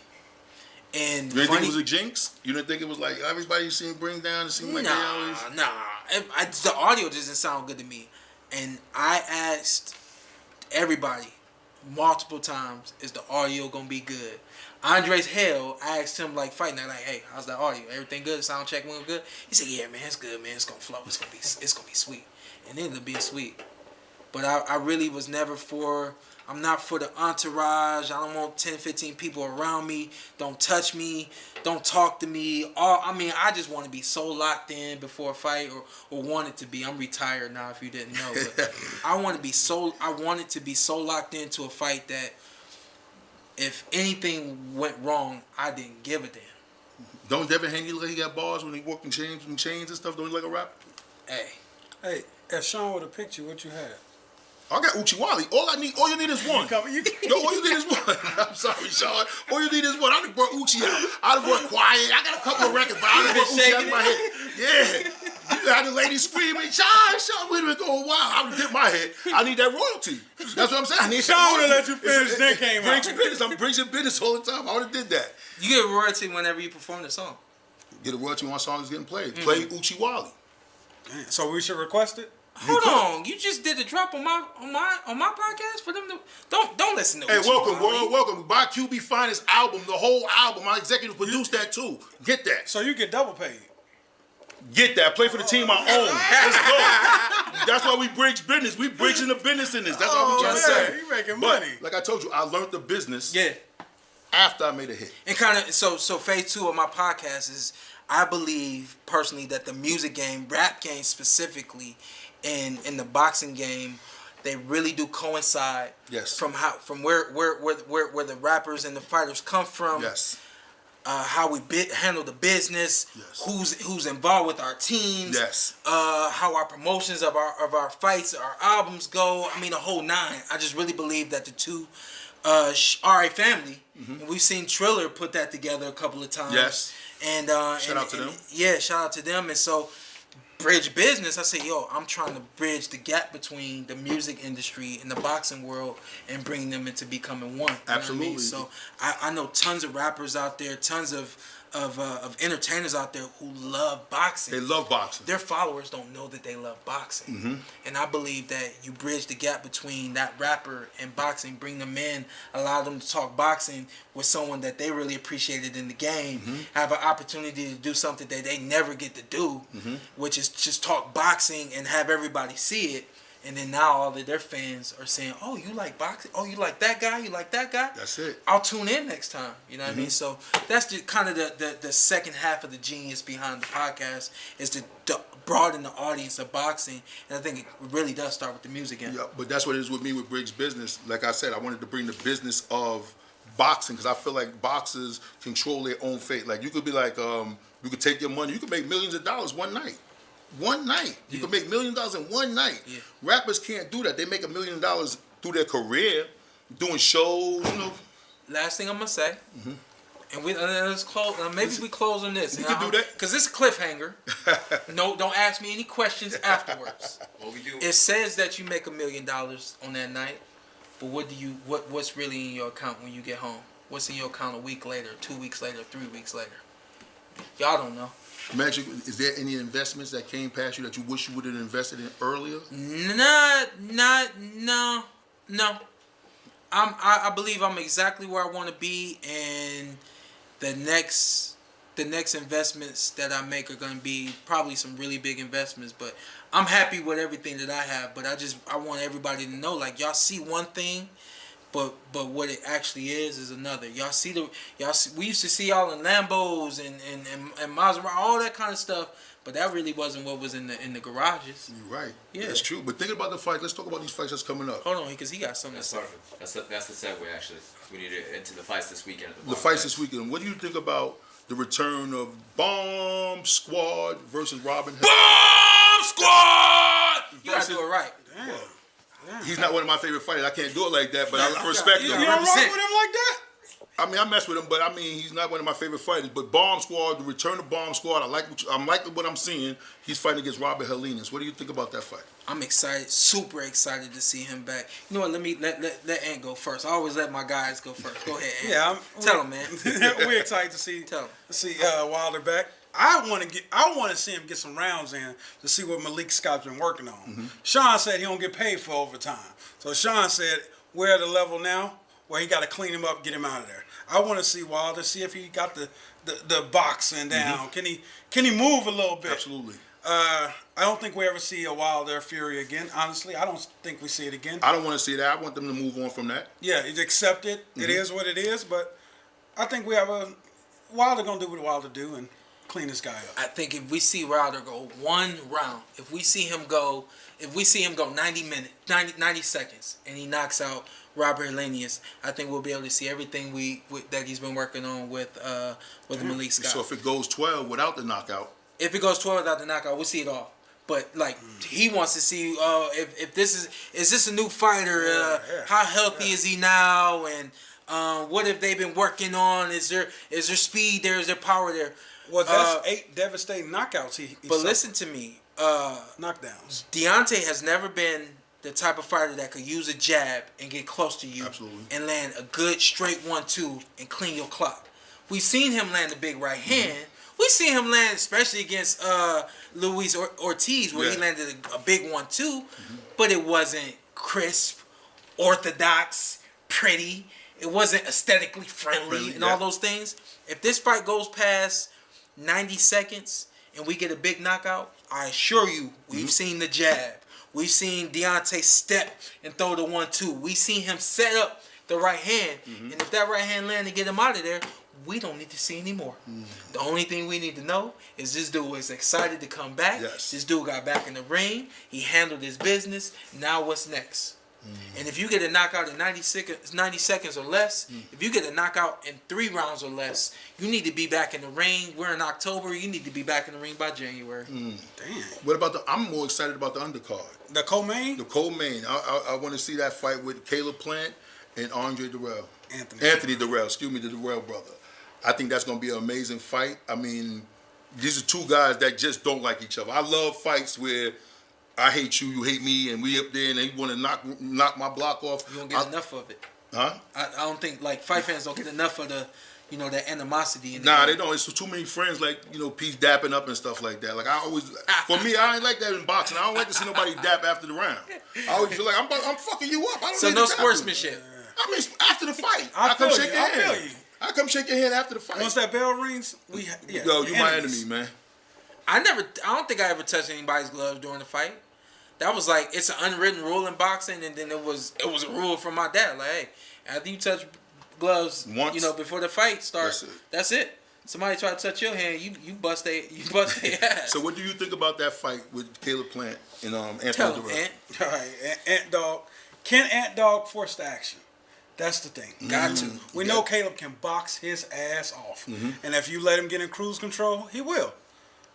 And You didn't think it was a jinx? You didn't think it was like everybody you seen bring down? It seemed like they always... The audio doesn't sound good to me. And I asked everybody multiple times, is the audio gonna be good? Andres Hale, I asked him like fight night, like, hey, how's the audio? Everything good? Sound check went good? He said, yeah, man, it's good, man. It's gonna flow. It's gonna be sweet. And it ended up being sweet. But I really was never for... I'm not for the entourage. I don't want 10, 15 people around me. Don't touch me. Don't talk to me. I just want to be so locked in before a fight or want it to be. I'm retired now if you didn't know. But I want it to be so locked into a fight that if anything went wrong, I didn't give a damn. Don't Devin Haney like he got bars when he walked in chains and stuff? Don't he like a rapper? Hey, if Shawn would have picked you, what you had? I got Uchiwali. All you need is one. All you need is one. I'm sorry, Shawn. All you need is one. I done brought Uchi out. I done brought Quiet. I got a couple of records, but I done brought Uchi out of my head. Yeah. You had the lady screaming, Shawn, we've been going wild. I done did my head. I need that royalty. That's what I'm saying. I need Shawn would that have let you finish, then came out. I'm bringing business all the time. I would have did that. You get a royalty whenever you perform the song. Get a royalty on song that's getting played. Play Uchiwali. So we should request it? Hold on, you just did a drop on my podcast for them to don't listen to. Hey, welcome, world, welcome. Buy QB Finest album, the whole album. My executive produced that too. Get that. So you get double paid. Get that. Play for the team I own. Let's go. That's why we bridge business. We bridging the business in this. That's why we trying to say. You making but, money. like I told you, I learned the business. Yeah. After I made a hit. And kind of so phase 2 of my podcast is I believe personally that the music game, rap game specifically, and in the boxing game, they really do coincide. Yes. From where the rappers and the fighters come from. Yes. How we handle the business. Yes. Who's involved with our teams. Yes. How our promotions of our fights, our albums go. I mean, the whole 9. I just really believe that the two are a family. Mm-hmm. And we've seen Triller put that together a couple of times. Yes. And shout out to them. Yeah, shout out to them. And so, bridge business. I say, I'm trying to bridge the gap between the music industry and the boxing world and bring them into becoming one. Absolutely. You know what I mean? So I know tons of rappers out there, tons of entertainers out there who love boxing. They love boxing. Their followers don't know that they love boxing. Mm-hmm. And I believe that you bridge the gap between that rapper and boxing, bring them in, allow them to talk boxing with someone that they really appreciated in the game, have an opportunity to do something that they never get to do, which is just talk boxing and have everybody see it. And then now all of their fans are saying, oh, you like boxing? Oh, you like that guy? You like that guy? That's it. I'll tune in next time. You know what I mean? So that's just kind of the second half of the genius behind the podcast is to broaden the audience of boxing. And I think it really does start with the music end. Yeah, but that's what it is with me with Bridge Business. Like I said, I wanted to bring the business of boxing because I feel like boxers control their own fate. Like you could be like, you could take your money. You could make millions of dollars one night. One night. You can make $1 million in one night. Yeah. Rappers can't do that. They make $1 million through their career, doing shows, you know. Last thing I'm going to say, and let's close, maybe we close on this. You can do that. Because it's a cliffhanger. No, don't ask me any questions afterwards. What we do? It says that you make $1 million on that night, but what's really in your account when you get home? What's in your account a week later, 2 weeks later, 3 weeks later? Y'all don't know. Magic, is there any investments that came past you that you wish you would have invested in earlier? No. I believe I'm exactly where I want to be, and the next the next investments that I make are going to be probably some really big investments. But I'm happy with everything that I have. But I want everybody to know, like, y'all see one thing, but what it actually is another. We used to see y'all in Lambos and Maserati, all that kind of stuff. But that really wasn't what was in the garages. You're right. Yeah. That's true. But think about the fight. Let's talk about these fights that's coming up. Hold on, because he got something to say. Perfect. That's the segue, actually. We need to into the fights this weekend. The fights this weekend. What do you think about the return of Bomb Squad versus Robin Hill? Bomb Squad! You gotta do it right. Damn. He's not one of my favorite fighters. I can't do it like that, but I respect him. You don't rock with him like that? I mean, I mess with him, but I mean, he's not one of my favorite fighters. But Bomb Squad, the return of Bomb Squad, I'm liking what I'm seeing. He's fighting against Robert Helenas. What do you think about that fight? I'm excited, super excited to see him back. You know what? Let me let Ant go first. I always let my guys go first. Go ahead, Ant. Yeah, tell him, man. We're excited to see Wilder back. I want to see him get some rounds in to see what Malik Scott's been working on. Mm-hmm. Shawn said he don't get paid for overtime, so Shawn said we're at a level now where he got to clean him up, get him out of there. I want to see Wilder, see if he got the boxing down. Mm-hmm. Can he move a little bit? Absolutely. I don't think we ever see a Wilder Fury again. Honestly, I don't think we see it again. I don't want to see that. I want them to move on from that. Yeah, it's accepted. Mm-hmm. It is what it is. But I think we have Wilder gonna do what Wilder do and clean this guy up. I think if we see Wilder go one round, if we see him go 90 seconds, and he knocks out Robert Helenas, I think we'll be able to see everything that he's been working on with Malik Scott. So if it goes 12 without the knockout, if it goes 12 without the knockout, we'll see it all. But he wants to see if this is this a new fighter? How healthy is he now? And what have they been working on? Is there speed there? Is there power there? Well, that's 8 devastating knockouts. But listen to me. Knockdowns. Deontay has never been the type of fighter that could use a jab and get close to you. Absolutely. And land a good straight 1-2 and clean your clock. We've seen him land a big right hand. We've seen him land, especially against Luis Ortiz, where he landed a big 1-2, but it wasn't crisp, orthodox, pretty. It wasn't aesthetically friendly and all those things. If this fight goes past 90 seconds and we get a big knockout, I assure you, we've seen the jab. We've seen Deontay step and throw the 1-2. We've seen him set up the right hand. And if that right hand land and get him out of there, we don't need to see anymore. The only thing we need to know is this dude was excited to come back. Yes. This dude got back in the ring. He handled his business. Now what's next? And if you get a knockout in 90 seconds or less, if you get a knockout in 3 rounds or less, you need to be back in the ring. We're in October. You need to be back in the ring by January. Damn. What about I'm more excited about the undercard. The co-main? The co-main. I want to see that fight with Caleb Plant and Andre Durrell. Anthony Durrell. Excuse me, the Durrell brother. I think that's going to be an amazing fight. I mean, these are 2 guys that just don't like each other. I love fights where I hate you, you hate me, and we up there and they want to knock my block off. You don't get enough of it. Huh? I don't think, fight fans don't get enough of that animosity. Nah, they don't. It's too many friends, Peace dapping up and stuff like that. For me, I ain't like that in boxing. I don't like to see nobody dap after the round. I always feel like I'm fucking you up. I don't so need no to sportsmanship. I mean, after the fight, I come feel shake you. your I hand. feel you. I come shake your hand after the fight. Once that bell rings, Yo, you my enemy, man. I don't think I ever touched anybody's gloves during the fight. That was it's an unwritten rule in boxing, and then it was a rule from my dad. Like, hey, after you touch gloves, once, before the fight starts, that's it. Somebody try to touch your hand, you bust their ass. So what do you think about that fight with Caleb Plant and Anthony Tell Durrell? him, Ant. All right, Ant Dog. Can Ant Dog force the action? That's the thing. Got to. We know Caleb can box his ass off, and if you let him get in cruise control, he will.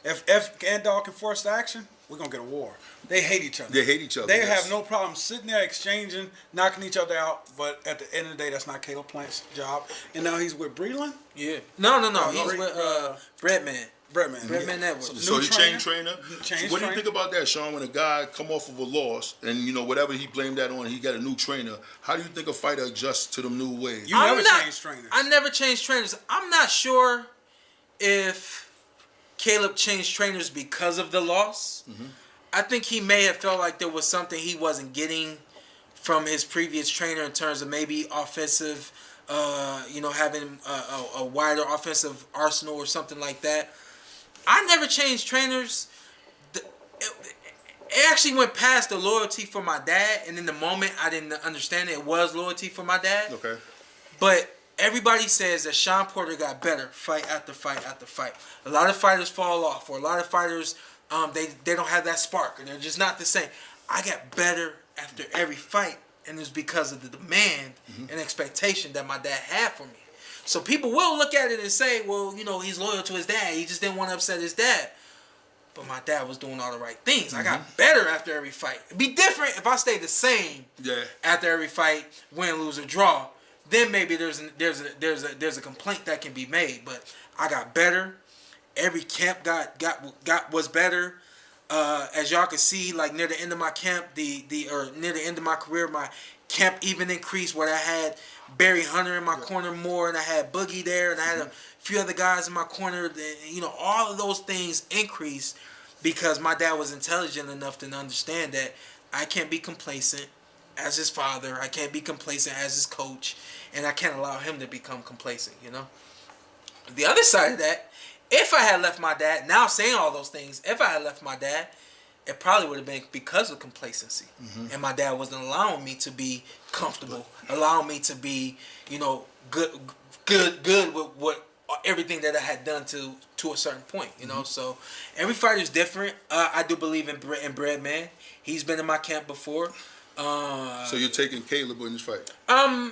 If Ant Dog can force the action, we're gonna get a war. They hate each other. They have no problem sitting there exchanging, knocking each other out. But at the end of the day, that's not Caleb Plant's job. And now he's with Breland. Yeah. No. He's with Breadman. Breadman Network. So he changed trainer. Changed what do you trainer. think about that, Sean? When a guy come off of a loss and whatever he blamed that on, he got a new trainer. How do you think a fighter adjusts to them new ways? You never changed trainers. I never changed trainers. I'm not sure if Caleb changed trainers because of the loss. I think he may have felt like there was something he wasn't getting from his previous trainer in terms of maybe offensive having a wider offensive arsenal or something like that. I never changed trainers. It actually went past the loyalty for my dad, and in the moment I didn't understand it. It was loyalty for my dad. Okay. But everybody says that Shawn Porter got better fight after fight after fight. A lot of fighters fall off, or a lot of fighters they don't have that spark, and they're just not the same. I got better after every fight, and it's because of the demand and expectation that my dad had for me. So people will look at it and say, well, he's loyal to his dad. He just didn't want to upset his dad. But my dad was doing all the right things. I got better after every fight. It'd be different if I stayed the same after every fight, win, lose, or draw. Then maybe there's a complaint that can be made. But I got better. Every camp was better. As y'all can see, like near the end of my camp, or near the end of my career, my camp even increased where I had Barry Hunter in my corner more, and I had Boogie there, and I had a few other guys in my corner. All of those things increased because my dad was intelligent enough to understand that I can't be complacent as his father. I can't be complacent as his coach, and I can't allow him to become complacent. The other side of that, if I had left my dad, now saying all those things, if I had left my dad, it probably would have been because of complacency. And my dad wasn't allowing me to be comfortable, allowing me to be, good with what everything that I had done to a certain point, So every fighter is different. I do believe in Breadman. He's been in my camp before. So you're taking Caleb in this fight? I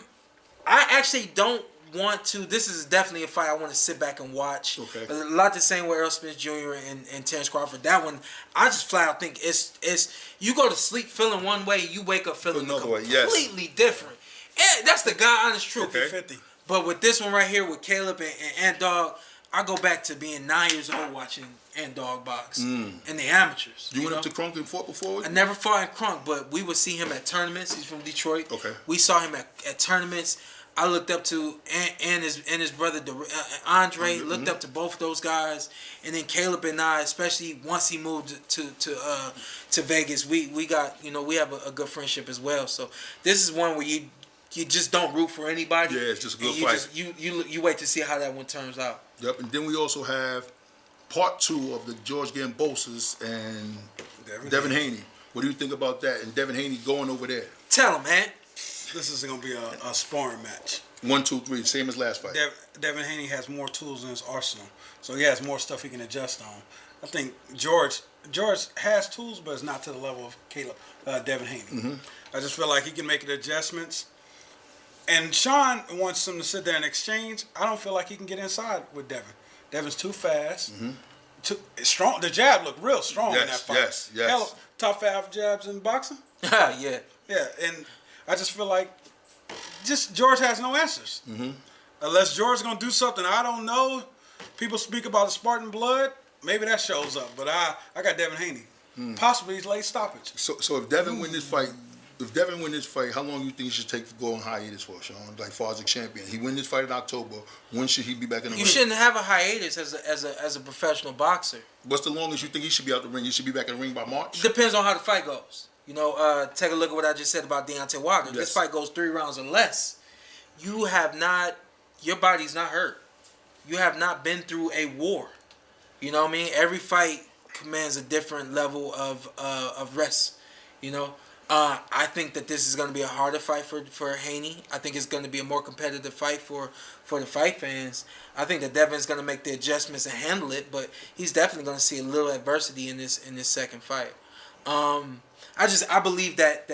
actually don't want to. This is definitely a fight I want to sit back and watch. Okay. A lot the same with Earl Smith Jr. and Terrence Crawford. That one, I just flat out think it's you go to sleep feeling one way, you wake up feeling completely different. And that's the God honest truth. 50-50. But with this one right here with Caleb and Ant Dog, I go back to being 9 years old watching Ant Dog box and the amateurs. You went up to Crunk and fought before? I never fought in Crunk, but we would see him at tournaments. He's from Detroit. Okay. We saw him at tournaments. I looked up to and his brother Andre. Looked up to both those guys, and then Caleb and I, especially once he moved to Vegas, we got we have a good friendship as well. So this is one where you just don't root for anybody. Yeah, it's just a good you fight. You wait to see how that one turns out. Yep, and then we also have part 2 of the George Gambosas and Devin Haney. What do you think about that? And Devin Haney going over there. Tell him, man. This is going to be a sparring match. 1, 2, 3, same as last fight. Devin Haney has more tools in his arsenal, so he has more stuff he can adjust on. I think George has tools, but it's not to the level of Devin Haney. I just feel like he can make the adjustments. And Shawn wants him to sit there and exchange. I don't feel like he can get inside with Devin. Devin's too fast, too strong. The jab looked real strong in that fight. Yes. Hell, top 5 jabs in boxing. Yeah, and I just feel like George has no answers. Unless George's going to do something I don't know. People speak about the Spartan blood. Maybe that shows up. But I got Devin Haney. Possibly he's late stoppage. So if Devin win this fight, how long do you think he should take for going hiatus for, Shawn? Like far as a champion, he win this fight in October. When should he be back in the ring? You shouldn't have a hiatus as a professional boxer. What's the longest you think he should be out the ring? He should be back in the ring by March. Depends on how the fight goes. Take a look at what I just said about Deontay Wilder. If this fight goes 3 rounds or less, your body's not hurt. You have not been through a war. You know what I mean? Every fight commands a different level of rest. I think that this is going to be a harder fight for Haney. I think it's going to be a more competitive fight for the fight fans. I think that Devin's going to make the adjustments and handle it, but he's definitely going to see a little adversity in this second fight. I believe that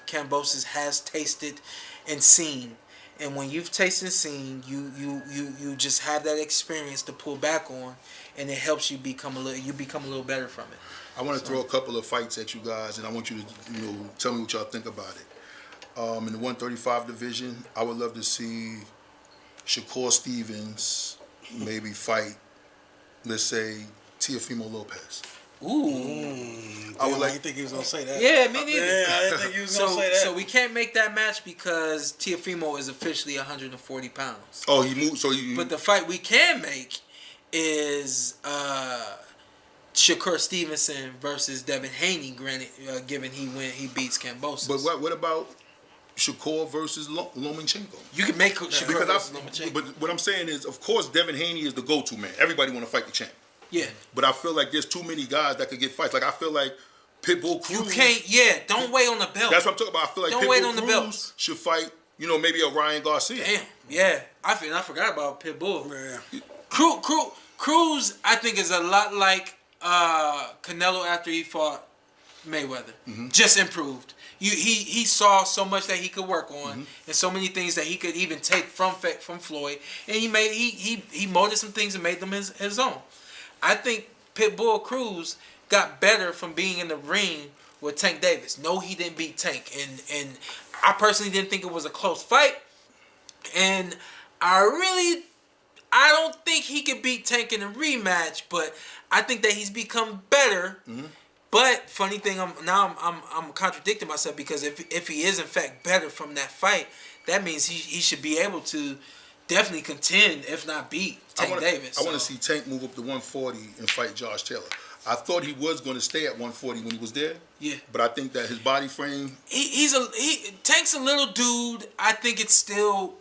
Kambosos has tasted and seen, and when you've tasted and seen, you just have that experience to pull back on, and it helps you become a little better from it. I want to throw a couple of fights at you guys, and I want you to tell me what y'all think about it. In the 135 division, I would love to see Shakur Stevens maybe fight, let's say, Teofimo Lopez. I would think he was gonna say that. Yeah, me neither. Yeah, I didn't think he was gonna say that. So we can't make that match because Teofimo is officially 140 pounds. Oh, he moved. But the fight we can make is Shakur Stevenson versus Devin Haney. Granted, given he beats Kambosos. But what about Shakur versus Lomachenko. You can make Shakur Because versus Lomachenko. but what I'm saying is, of course, Devin Haney is the go-to man. Everybody want to fight the champ. Yeah. But I feel like there's too many guys that could get fights. Like I feel like Pitbull Cruz. You can't. Yeah. Don't wait on the belt. That's what I'm talking about. I feel like Don't wait Pitbull on the Cruz belts. should fight. You know, maybe a Ryan Garcia. Damn. Yeah. I forgot about Pitbull. Yeah. Cruz, I think, is a lot like Canelo after he fought Mayweather. Just improved. He saw so much that he could work on, and so many things that he could even take from Floyd, and he molded some things and made them his own. I think Pitbull Cruz got better from being in the ring with Tank Davis. No, he didn't beat Tank, and I personally didn't think it was a close fight, and I don't think he could beat Tank in a rematch, but I think that he's become better. But funny thing, I'm contradicting myself, because if he is in fact better from that fight, that means he should be able to definitely contend, if not beat Tank Davis. I want to see Tank move up to 140 and fight Josh Taylor. I thought he was going to stay at 140 when he was there. Yeah. But I think that his body frame. Tank's a little dude. I think it's still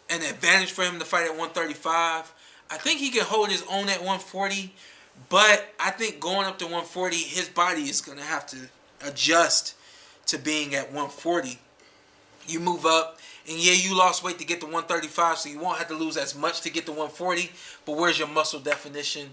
an advantage for him to fight at 135. I think he can hold his own at 140. But I think going up to 140, his body is going to have to adjust to being at 140. You move up, and yeah, you lost weight to get to 135, so you won't have to lose as much to get to 140. But where's your muscle definition?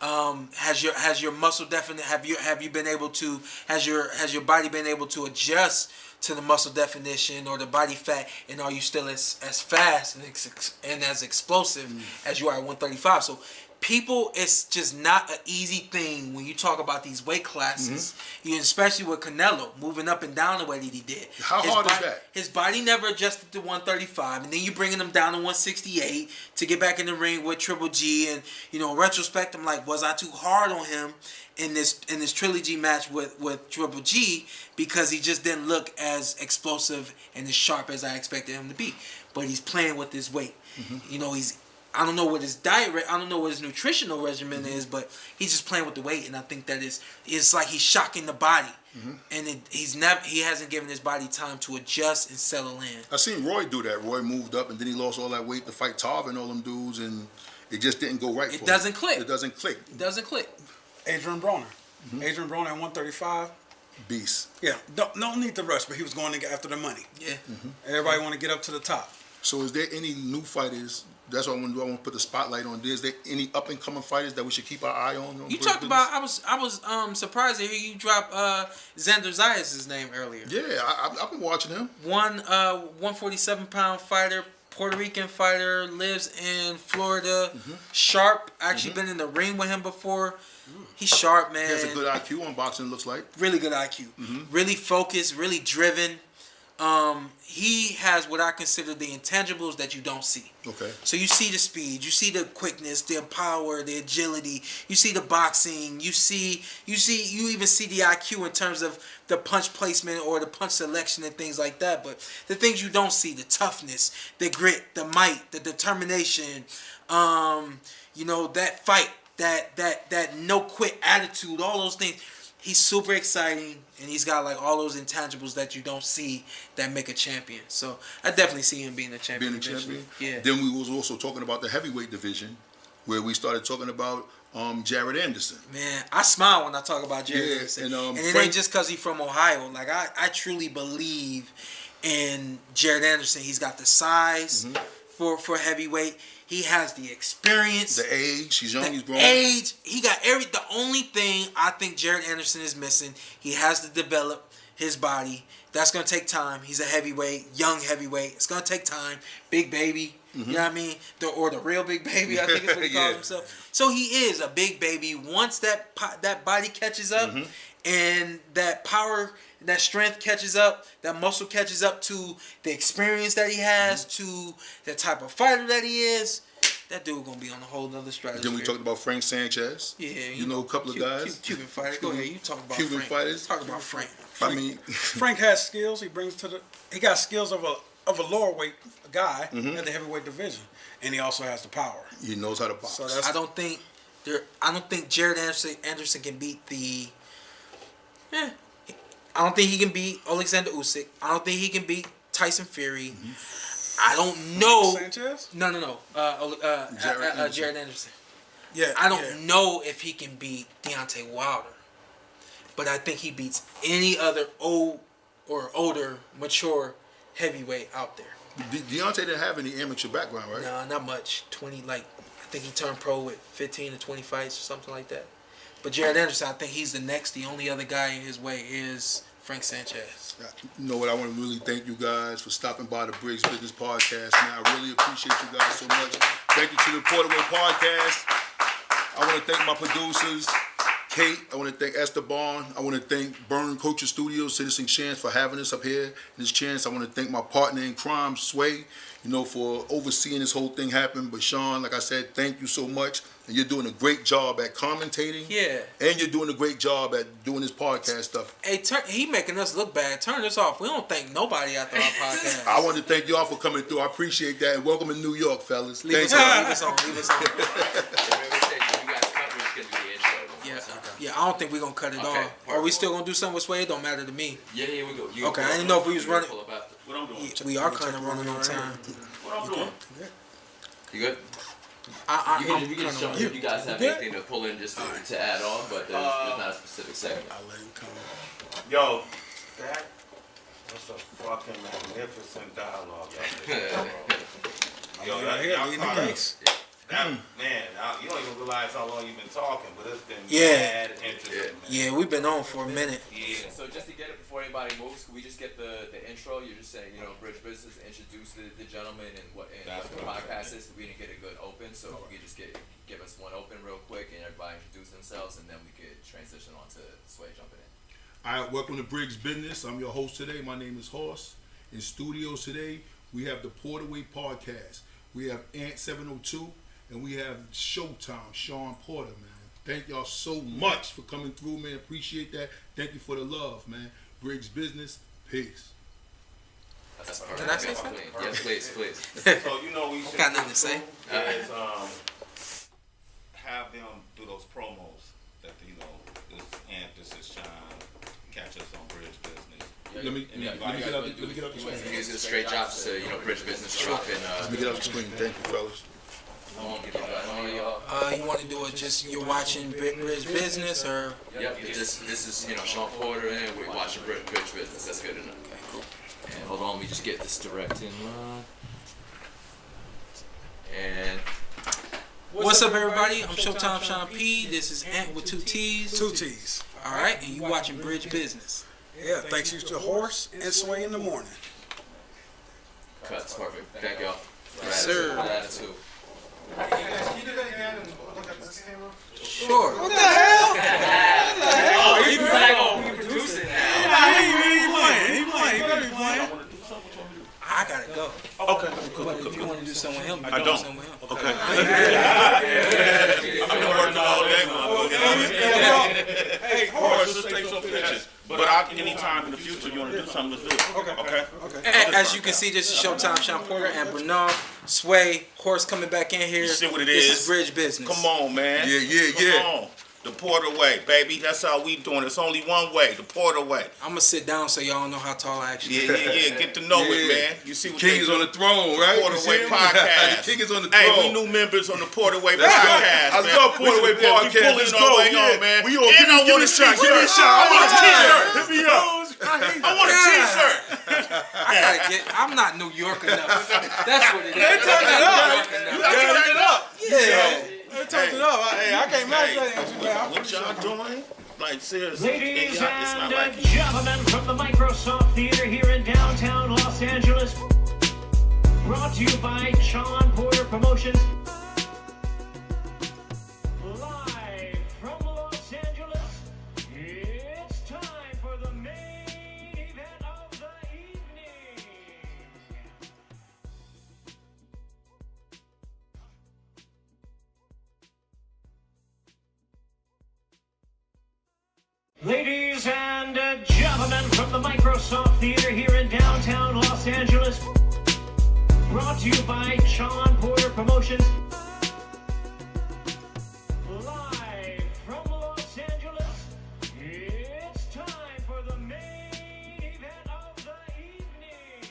Has your muscle definition? Have you been able to? Has your body been able to adjust to the muscle definition or the body fat? And are you still as fast and as explosive as you are at 135? So. People, it's just not an easy thing when you talk about these weight classes, especially with Canelo moving up and down the way that he did. How hard is that? His body never adjusted to 135, and then you bringing him down to 168 to get back in the ring with Triple G. And in retrospect, I'm like, was I too hard on him in this trilogy match with Triple G, because he just didn't look as explosive and as sharp as I expected him to be? But he's playing with his weight. I don't know what his diet, I don't know what his nutritional regimen is, but he's just playing with the weight, and I think that it's like he's shocking the body, and he hasn't given his body time to adjust and settle in. I seen Roy do that. Roy moved up, and then he lost all that weight to fight Tarver and all them dudes, and it just didn't go right. It doesn't click. It doesn't click. It doesn't click. Adrian Broner. Adrian Broner at 135. Beast. Yeah, no need to rush, but he was going after the money. Yeah. Everybody want to get up to the top. So is there any new fighters? That's what I want to do. I want to put the spotlight on this. Is there any up and coming fighters that we should keep our eye on? You talked about. I was surprised to hear you drop Xander Zayas' name earlier. Yeah, I've been watching him. 147-pound fighter, Puerto Rican fighter, lives in Florida. Sharp. Actually been in the ring with him before. He's sharp, man. He has a good IQ on boxing. It looks like really good IQ. Really focused. Really driven. He has what I consider the intangibles that you don't see. Okay. So you see the speed, you see the quickness, the power, the agility. You see the boxing. You even see the IQ in terms of the punch placement or the punch selection and things like that. But the things you don't see, the toughness, the grit, the might, the determination, that fight, that no quit attitude, all those things. He's super exciting, and he's got like all those intangibles that you don't see that make a champion. So I definitely see him being a champion. Being a champion. Yeah. Then we was also talking about the heavyweight division, where we started talking about Jared Anderson. Man, I smile when I talk about Jared Anderson, and it ain't just because he's from Ohio. Like I truly believe in Jared Anderson. He's got the size for heavyweight. He has the experience. The age. He's young. He's grown. Age. He got the only thing I think Jared Anderson is missing, he has to develop his body. That's going to take time. He's a heavyweight, young heavyweight. It's going to take time. Big baby. You know what I mean? Or the real big baby, I think is what he calls himself. So he is a big baby. Once that body catches up and that power, that strength catches up, that muscle catches up to the experience that he has, to the type of fighter that he is, that dude gonna be on a whole nother stratosphere. Then we talked about Frank Sanchez. Yeah, you know a couple of guys. Cuban fighter. Go ahead, you talk about Cuban Frank. fighters. Talk about Frank. Frank has skills. He got skills of a lower weight guy in the heavyweight division, and he also has the power. He knows how to box. So I don't think Jared Anderson can beat I don't think he can beat Alexander Usyk. I don't think he can beat Tyson Fury. I don't know. Sanchez? No. Jared Anderson. Yeah. I don't know if he can beat Deontay Wilder, but I think he beats any other older, mature heavyweight out there. Deontay didn't have any amateur background, right? No, not much. 20, I think he turned pro with 15 to 20 fights or something like that. But Jared Anderson, I think he's the next. The only other guy in his way is Frank Sanchez. You know what? I want to really thank you guys for stopping by the Briggs Business Podcast, man. I really appreciate you guys so much. Thank you to the PorterWay Podcast. I want to thank my producers, Kate. I want to thank Esteban. I want to thank Burn Culture Studios, Citizen Chance, for having us up here in this chance. I want to thank my partner in crime, Sway, for overseeing this whole thing happen. But Shawn, like I said, thank you so much. And you're doing a great job at commentating. Yeah. And you're doing a great job at doing this podcast stuff. Hey, he making us look bad. Turn this off. We don't thank nobody after our podcast. I want to thank y'all for coming through. I appreciate that. And welcome to New York, fellas. Leave us on. Yeah, I don't think we're going to cut it off. Are we still going to do something with Sway? It don't matter to me. Yeah, we go. Okay, I didn't know if we was running. What I'm doing? We are kind of running on time. What I'm doing? You good? You can show me if you guys have anything to pull in just to add on, but there's not a specific segment. I'll let him come. Yo, that was a fucking magnificent dialogue. Yo, man, you don't even realize how long you've been talking, but it's been mad interesting. Yeah, we've been on for a minute. Yeah. So just to get it before anybody moves, can we just get the intro? You're just saying, Bridge Business, introduce the gentleman and what the podcast is. We didn't get a good open, so if we could just give us one open real quick and everybody introduce themselves, and then we could transition on to Sway jumping in. All right, welcome to Briggs Business. I'm your host today. My name is Horse. In studios today, we have the PorterWay Podcast. We have Ant702. And we have Showtime, Shawn Porter, man. Thank y'all so much for coming through, man. Appreciate that. Thank you for the love, man. Briggs Business, peace. That's perfect. Did I say something? Yes, please. So we should got nothing to say. Is have them do those promos that this Ant, this is Shawn, catch us on Bridge Business. Let me get up the screen. Use the straight drops to Bridge Business dropping. Let me get up the screen. Thank you, fellas. You want to do it just you're watching Bridge Business or? Yep, this is Shawn Porter and we're watching Bridge Business. That's good enough. Okay, cool. And hold on, let me just get this direct in line. And what's up, everybody? I'm Showtime Shawn P. This is Ant with 2 T's. 2 T's. All right, and you watching Bridge Business. Yeah, thanks you to Horse and Sway in the morning. cuts, perfect. Thank y'all. Yes, sir. Attitude. Can you do that again and look at this camera? Sure. What the hell? Oh, he's like, we producing now. He playing. I gotta go. Okay. But if you want to do something with him, I do don't. something with him. Okay. I've been working all day, Hey, Horace, let's take some pictures. But anytime in the future you want to do something, let's do it. Okay. As you can see, this is Showtime Shawn Porter and Brenagh, Sway, Horse coming back in here. You see what it This is? is Bridge Business. Come on, man. Yeah. Come on. The PorterWay, baby. That's how we doing. It's only one way. The PorterWay. I'm gonna sit down so y'all know how tall I actually am. Yeah. Get to know it, man. You see what King is on the throne, right? PorterWay podcast. The king is on the throne. Hey, we new members on the PorterWay podcast. I love PorterWay podcast. We pulling our way on, man. We all give me a shot. Give me a shot. I want a t-shirt. Hit me up. I want a t-shirt. I gotta get. I'm not New York enough. That's what it is. They turned it up. You got to turn it up. Yeah. They turned it up. Hey, I can't match that. What y'all doing? Like, seriously. Ladies It's not like and gentlemen from the Microsoft Theater here in downtown Los Angeles. Brought to you by Shawn Porter Promotions. Live from Los Angeles, it's time for the main event of the evening. Ladies and gentlemen from the Microsoft Theater here in downtown Los Angeles. Brought to you by Shawn Porter Promotions. Live from Los Angeles, it's time for the main event of the evening.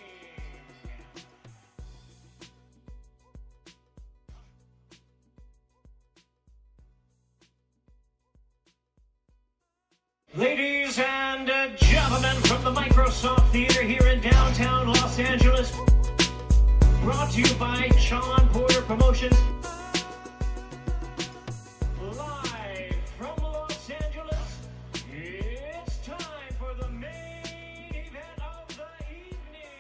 Ladies and gentlemen, from the Microsoft Theater here in downtown Los Angeles, brought to you by Shawn Porter Promotions. Live from Los Angeles, it's time for the main event of the evening.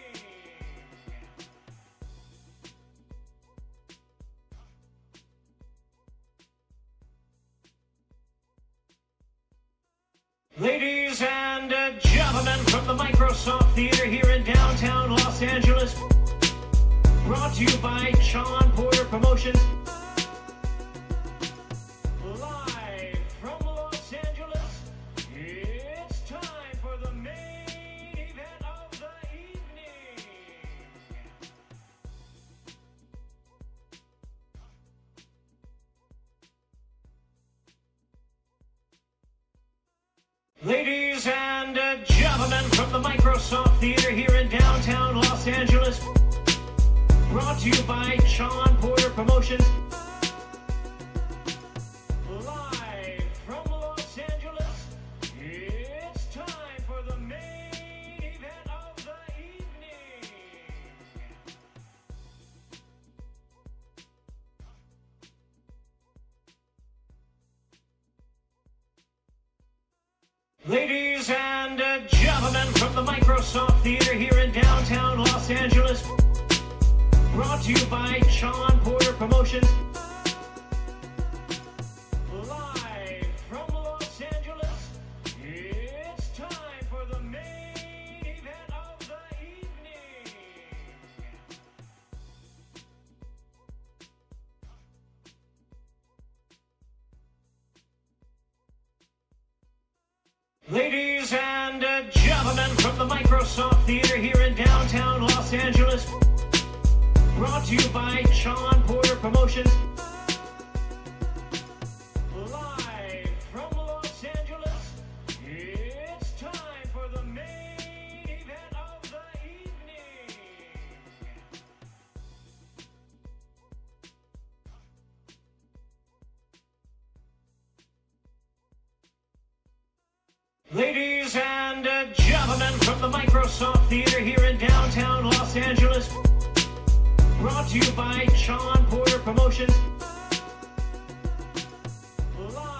Ladies and gentlemen, from the Microsoft Theater here in downtown Los Angeles, brought to you by Shawn Porter Promotions. Live from Los Angeles, it's time for the main event of the evening. Ladies and gentlemen, from the Microsoft Theater here in downtown Los Angeles, brought to you by Shawn Porter Promotions. Live from Los Angeles, it's time for the main event of the evening. Ladies and gentlemen, from the Microsoft Theater here in downtown Los Angeles, brought to you by Shawn Porter Promotions. Live from Los Angeles, it's time for the main event of the evening. Ladies and gentlemen, from the Microsoft Theater here in downtown Los Angeles, brought to you by Shawn Porter Promotions. Live from Los Angeles, it's time for the main event of the evening. Ladies and gentlemen, from the Microsoft Theater here in downtown Los Angeles, brought to you by Shawn Porter Promotions. Live